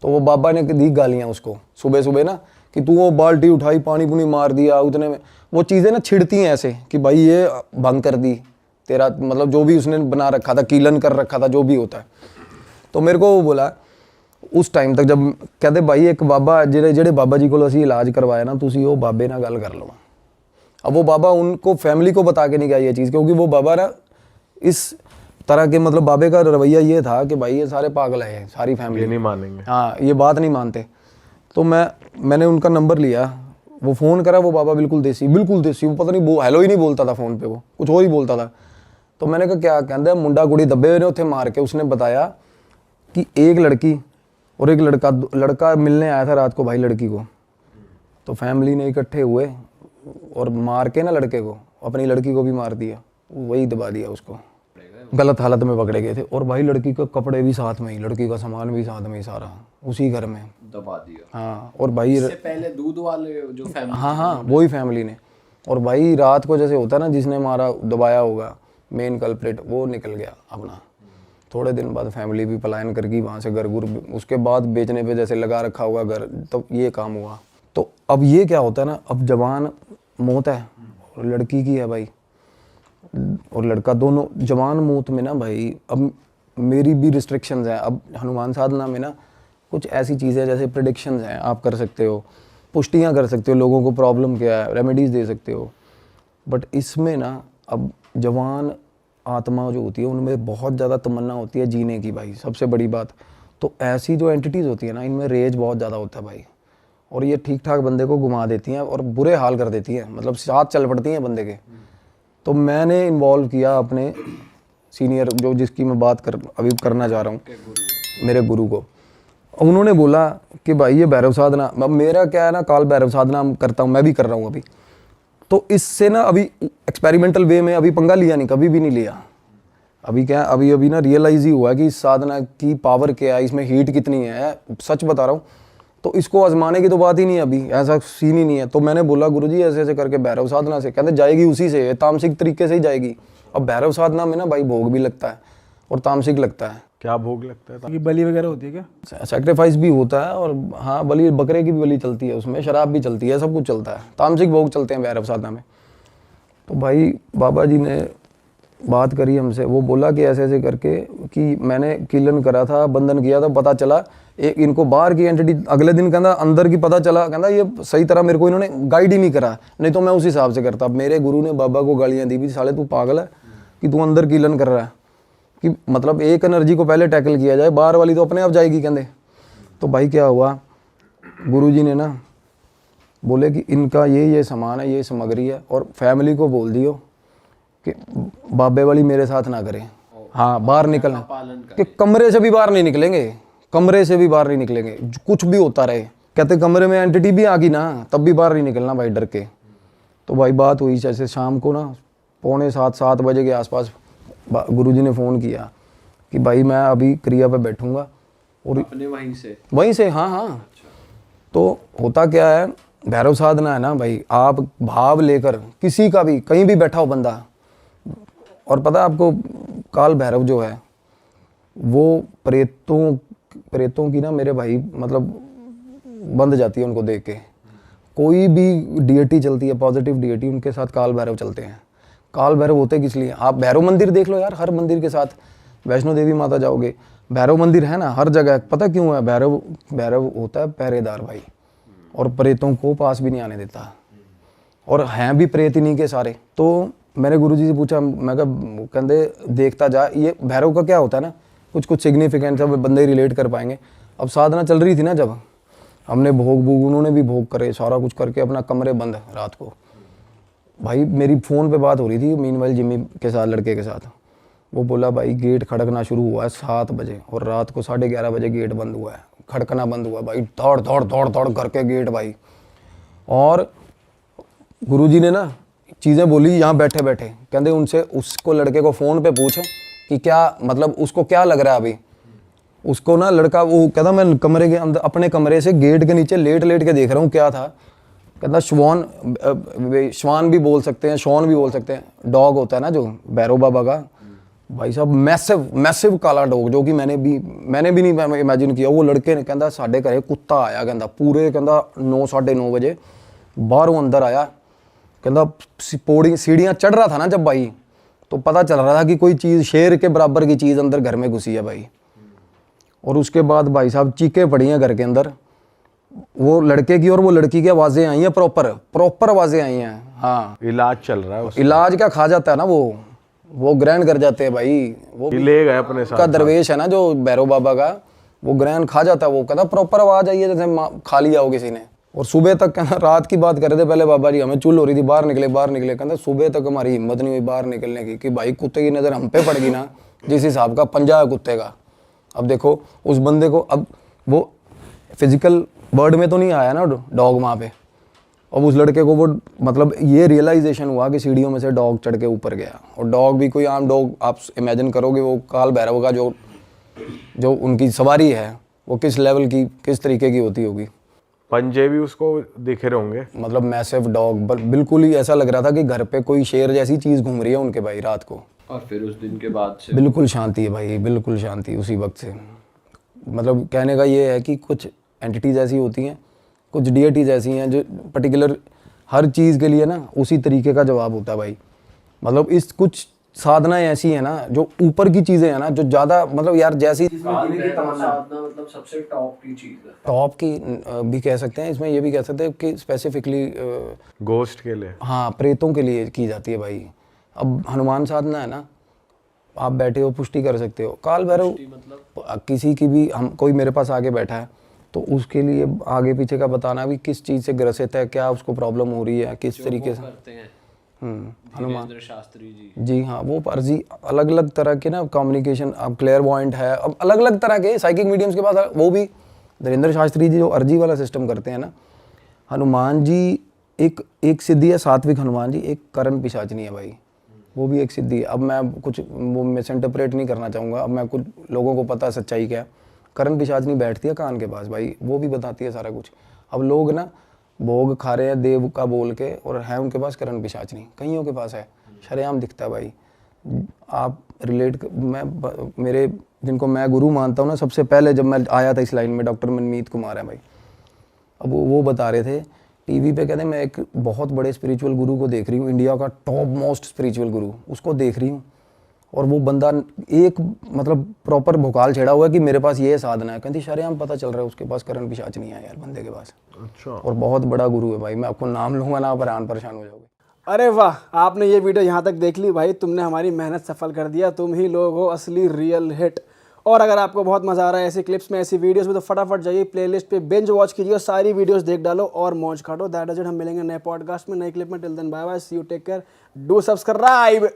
Speaker 5: तो वो बाबा ने दी गालियाँ उसको सुबह सुबह ना, कि तू वो बाल्टी उठाई पानी पुनी मार दिया, उतने में वो चीज़ें ना छिड़ती हैं ऐसे कि भाई ये भंग कर दी तेरा, मतलब जो भी उसने बना रखा था, कीलन कर रखा था, जो भी होता है। तो मेरे को वो बोला उस टाइम तक, जब कहते भाई एक बाबा जेड़े बाबा जी को असी इलाज करवाया ना, तुसी वो बाबे ना गल कर लो। अब वो बाबा उनको फैमिली को बता के नहीं गया ये चीज़, क्योंकि वो बाबा ना इस तरह के, मतलब बाबे का रवैया ये था कि भाई ये सारे पागल है, सारी फैमिली
Speaker 2: नहीं मानेंगे,
Speaker 5: हाँ ये बात नहीं मानते। तो मैंने उनका नंबर लिया, वो फ़ोन करा, वो बाबा बिल्कुल देसी, वो पता नहीं वो हेलो ही नहीं बोलता था फ़ोन पे, वो कुछ और ही बोलता था। तो मैंने कहा क्या, कहता मुंडा कुड़ी दबे हुए ने उत्थे मार के। उसने बताया कि एक लड़की और एक लड़का मिलने आया था रात को भाई लड़की को, तो फैमिली ने इकट्ठे हुए और मार के ना लड़के को, अपनी लड़की को भी मार दिया, वही दबा दिया उसको, गलत हालत में पकड़े गए थे। और भाई लड़की के कपड़े भी साथ में ही, लड़की का सामान भी साथ में ही, सारा उसी घर में
Speaker 3: दबा दिया।
Speaker 5: हाँ। और भाई
Speaker 3: इससे पहले दूध वाले जो फैमिली,
Speaker 5: हाँ वही फैमिली ने। और भाई रात को जैसे होता है ना, जिसने मारा दबाया होगा मेन कल्प्रिट, वो निकल गया अपना। थोड़े दिन बाद फैमिली भी पलायन कर गई वहाँ से, घर गुर उसके बाद बेचने पे जैसे लगा रखा होगा घर, तो ये काम हुआ। तो अब ये क्या होता है ना, अब जवान मौत है और लड़की की है भाई, और लड़का, दोनों जवान मौत में ना भाई, अब मेरी भी रिस्ट्रिक्शंस हैं। अब हनुमान साधना में ना कुछ ऐसी चीज़ें जैसे प्रेडिक्शंस हैं, आप कर सकते हो, पुष्टियाँ कर सकते हो, लोगों को प्रॉब्लम क्या है, रेमेडीज़ दे सकते हो। बट इसमें ना अब जवान आत्मा जो होती है उनमें बहुत ज़्यादा तमन्ना होती है जीने की भाई, सबसे बड़ी बात। तो ऐसी जो एंटिटीज़ होती है ना, इनमें रेज बहुत ज़्यादा होता है भाई, और ये ठीक ठाक बंदे को घुमा देती हैं और बुरे हाल कर देती हैं, मतलब साथ चल पड़ती हैं बंदे के। तो मैंने इन्वॉल्व किया अपने सीनियर, जो जिसकी मैं बात अभी करना चाह रहा हूँ, मेरे गुरु को। उन्होंने बोला कि भाई ये भैरव साधना, अब मेरा क्या है ना, काल भैरव साधना करता हूँ, मैं भी कर रहा हूँ अभी। तो इससे ना अभी एक्सपेरिमेंटल वे में अभी पंगा लिया नहीं, कभी भी नहीं लिया। अभी क्या, अभी ना रियलाइज ही हुआ कि इस साधना की पावर क्या है, इसमें हीट कितनी है, सच बता रहा हूँ। तो इसको आजमाने की तो बात ही नहीं है, अभी ऐसा सीन ही नहीं है। तो मैंने बोला गुरुजी ऐसे ऐसे करके भैरव साधना से, कहते जाएगी उसी से, तामसिक तरीके से ही जाएगी। अब भैरव साधना में ना भाई भोग भी लगता है और तामसिक लगता है।
Speaker 2: क्या भोग लगता है?
Speaker 4: कि बलि वगैरह होती है क्या?
Speaker 5: सैक्रिफाइस भी होता है, और हाँ बलि, बकरे की भी बलि चलती है उसमें, शराब भी चलती है, सब कुछ चलता है, तामसिक भोग चलते हैं भैरव साधना में। तो भाई बाबा जी ने बात करी हमसे, वो बोला कि ऐसे ऐसे करके, कि मैंने कीलन करा था, बंधन किया था, पता चला एक इनको बाहर की एंटिटी, अगले दिन कहता अंदर की पता चला, कहता ये सही तरह मेरे को इन्होंने गाइड ही नहीं करा, नहीं तो मैं उस हिसाब से करता। मेरे गुरु ने बाबा को गालियाँ दी भी, साले तू पागल है कि तू अंदर कीलन कर रहा है, कि मतलब एक एनर्जी को पहले टैकल किया जाए, बाहर वाली तो अपने आप जाएगी कहते। तो भाई क्या हुआ, गुरुजी ने ना बोले कि इनका ये सामान है, ये सामग्री है, और फैमिली को बोल दियो कि बाबे वाली मेरे साथ ना करें। हाँ, बाहर निकलना, कि कमरे से भी बाहर नहीं निकलेंगे, कमरे से भी बाहर नहीं निकलेंगे, कुछ भी होता रहे। कहते कमरे में एंटिटी भी आ गई ना, तब भी बाहर नहीं निकलना भाई, डर के। तो भाई बात हुई, जैसे शाम को ना 6:45-7 बजे के आसपास गुरुजी ने फ़ोन किया कि भाई मैं अभी क्रिया पे बैठूंगा, और
Speaker 3: अपने
Speaker 5: वहीं से हाँ। तो होता क्या है, भैरव साधना है ना भाई, आप भाव लेकर किसी का भी, कहीं भी बैठा हो बंदा, और पता है आपको काल भैरव जो है वो प्रेतों की ना मेरे भाई मतलब बंद जाती है उनको देख के। कोई भी डीएटी चलती है, पॉजिटिव डीएटी, उनके साथ काल भैरव चलते हैं। काल भैरव होते किस लिए, आप भैरव मंदिर देख लो यार, हर मंदिर के साथ, वैष्णो देवी माता जाओगे, भैरव मंदिर है ना हर जगह। पता क्यों है, भैरव होता है पहरेदार भाई, और प्रेतों को पास भी नहीं आने देता, और हैं भी प्रेत इन्हीं के सारे। तो मैंने गुरुजी से पूछा, मैं कहा कहते देखता जा, ये भैरव का क्या होता है ना, कुछ सिग्निफिकेंट सब बंदे रिलेट कर पाएंगे। अब साधना चल रही थी ना, जब हमने भोग उन्होंने भी भोग करे, सारा कुछ करके अपना कमरे बंद रात को। भाई मेरी फ़ोन पे बात हो रही थी मीनवाइल जिम्मी के साथ, लड़के के साथ। वो बोला भाई गेट खड़कना शुरू हुआ है 7 बजे, और रात को 11:30 बजे गेट बंद हुआ है, खड़कना बंद हुआ भाई, दौड़ करके गेट भाई। और गुरुजी ने ना चीज़ें बोली यहाँ बैठे बैठे, कहते उनसे उसको लड़के को फ़ोन पे पूछे कि क्या मतलब उसको क्या लग रहा है अभी। उसको ना लड़का वो कहता मैं कमरे के अंदर, अपने कमरे से गेट के नीचे लेट के देख रहा हूँ क्या था। कहता श्वान भी बोल सकते हैं, शॉन भी बोल सकते हैं, डॉग होता है ना जो भैरव बाबा का, भाई साहब मैसिव काला डॉग, जो कि मैंने भी नहीं इमेजिन किया। वो लड़के ने कहता साढ़े घरे कुत्ता आया, कहता पूरे कहता 9-9:30 बजे बाहरों अंदर आया, कहता पौड़ी सीढ़ियाँ चढ़ रहा था ना जब भाई, तो पता चल रहा था कि कोई चीज़ शेर के बराबर की चीज़ अंदर घर में घुसी है भाई। और उसके बाद भाई साहब चीखें पड़ी हैं घर के अंदर, वो लड़के की और वो लड़की की आवाज़ें आई हैं, प्रॉपर आवाज़ें आई हैं। हाँ,
Speaker 2: इलाज चल रहा है उसका।
Speaker 5: इलाज क्या खा जाता है ना, वो ग्रहण कर जाते हैं भाई, वो
Speaker 2: ले गए अपने साथ
Speaker 5: का दरवेश है ना जो भैरव बाबा का, वो ग्रहण खा जाता है। वो कहता प्रॉपर आवाज़ आई है जैसे खा लिया हो किसी ने। और सुबह तक कहना, रात की बात कर रहे थे पहले बाबा जी, हमें चुल हो रही थी बाहर निकले, कहता सुबह तक हमारी हिम्मत नहीं हुई बाहर निकलने की, कि भाई कुत्ते की नज़र हम पे पड़ गई ना, जिस हिसाब का पंजा है कुत्ते का। अब देखो उस बंदे को, अब वो फिजिकल वर्ड में तो नहीं आया ना डॉग वहाँ पे, अब उस लड़के को वो मतलब ये रियलाइजेशन हुआ कि सीढ़ियों में से डॉग चढ़ के ऊपर गया, और डॉग भी कोई आम डॉग, आप इमेजिन करोगे वो काल भैरव का जो उनकी सवारी है वो किस लेवल की, किस तरीके की होती होगी।
Speaker 2: पंजे भी उसको दिख रहे होंगे,
Speaker 5: मतलब मैसिव डॉग, बिल्कुल ही ऐसा लग रहा था कि घर पे कोई शेर जैसी चीज़ घूम रही है उनके भाई रात को।
Speaker 3: और फिर उस दिन के बाद से
Speaker 5: बिल्कुल शांति है भाई, बिल्कुल शांति उसी वक्त से। मतलब कहने का ये है कि कुछ एंटिटीज ऐसी होती हैं, कुछ डिएटीज ऐसी हैं जो पर्टिकुलर हर चीज़ के लिए ना उसी तरीके का जवाब होता है भाई। मतलब इस कुछ साधनाएं ऐसी हैं ना जो ऊपर की चीज़ें हैं ना, जो ज़्यादा मतलब यार जैसी
Speaker 3: साधना मतलब सबसे टॉप की चीज है।
Speaker 5: टॉप की भी कह सकते हैं, इसमें ये भी कह सकते हैं कि स्पेसिफिकली
Speaker 2: घोस्ट के लिए।
Speaker 5: हाँ प्रेतों के लिए की जाती है भाई। अब हनुमान साधना है ना, आप बैठे हो पुष्टि कर सकते हो। काल भैरव किसी की भी, हम कोई मेरे पास आगे बैठा है तो उसके लिए आगे पीछे का बताना भी किस चीज़ से ग्रसित है, क्या उसको प्रॉब्लम हो रही है, किस तरीके से
Speaker 3: करते हैं
Speaker 5: हनुमान
Speaker 3: शास्त्री जी।
Speaker 5: जी हाँ, वो अर्जी अलग अलग तरह के ना कम्युनिकेशन, अब क्लेयरवॉयंट है, अब अलग अलग तरह के साइकिक मीडियम्स के पास, वो भी धीरेन्द्र शास्त्री जी जो अर्जी वाला सिस्टम करते हैं ना। हनुमान जी एक सिद्धि है, सात्विक हनुमान जी, एक करण पिशाचनी है भाई, वो भी एक सिद्धि है। अब मैं कुछ वो मिस इंटरप्रेट नहीं करना चाहूँगा, अब मैं कुछ लोगों को पता है सच्चाई क्या है। करण पिशाचनी बैठती है कान के पास भाई, वो भी बताती है सारा कुछ। अब लोग ना भोग खा रहे हैं देव का बोल के, और है उनके पास करण पिशाचनी, कईयों के पास है, शरेआम दिखता है भाई। आप रिलेट, मेरे जिनको मैं गुरु मानता हूँ ना, सबसे पहले जब मैं आया था इस लाइन में, डॉक्टर मनमीत कुमार है भाई। अब वो बता रहे थे टीवी पे, कहते मैं एक बहुत बड़े स्पिरिचुअल गुरु को देख रही हूँ, इंडिया का टॉप मोस्ट स्पिरिचुअल गुरु, उसको देख रही हूँ, और वो बंदा एक मतलब प्रॉपर भोकाल छेड़ा हुआ है कि मेरे पास ये साधना है। कहती शरेआम पता चल रहा है उसके पास करण पिशाच नहीं है यार बंदे के पास।
Speaker 2: अच्छा।
Speaker 5: और बहुत बड़ा गुरु है भाई, मैं आपको नाम लूंगा ना, परेशान हो जाओगे।
Speaker 4: अरे वाह, आपने ये वीडियो यहाँ तक देख ली भाई, तुमने हमारी मेहनत सफल कर दिया, तुम ही लोग हो असली रियल हिट। और अगर आपको बहुत मजा आ रहा है ऐसी क्लिप्स में, ऐसी वीडियोस में, तो फटाफट जाइए प्लेलिस्ट पे बिंज वॉच कीजिए, सारी वीडियोस देख डालो और मौज काटो। दैट इज इट, हम मिलेंगे नए पॉडकास्ट में, नई क्लिप में। Till then bye bye, see you, take care, do subscribe.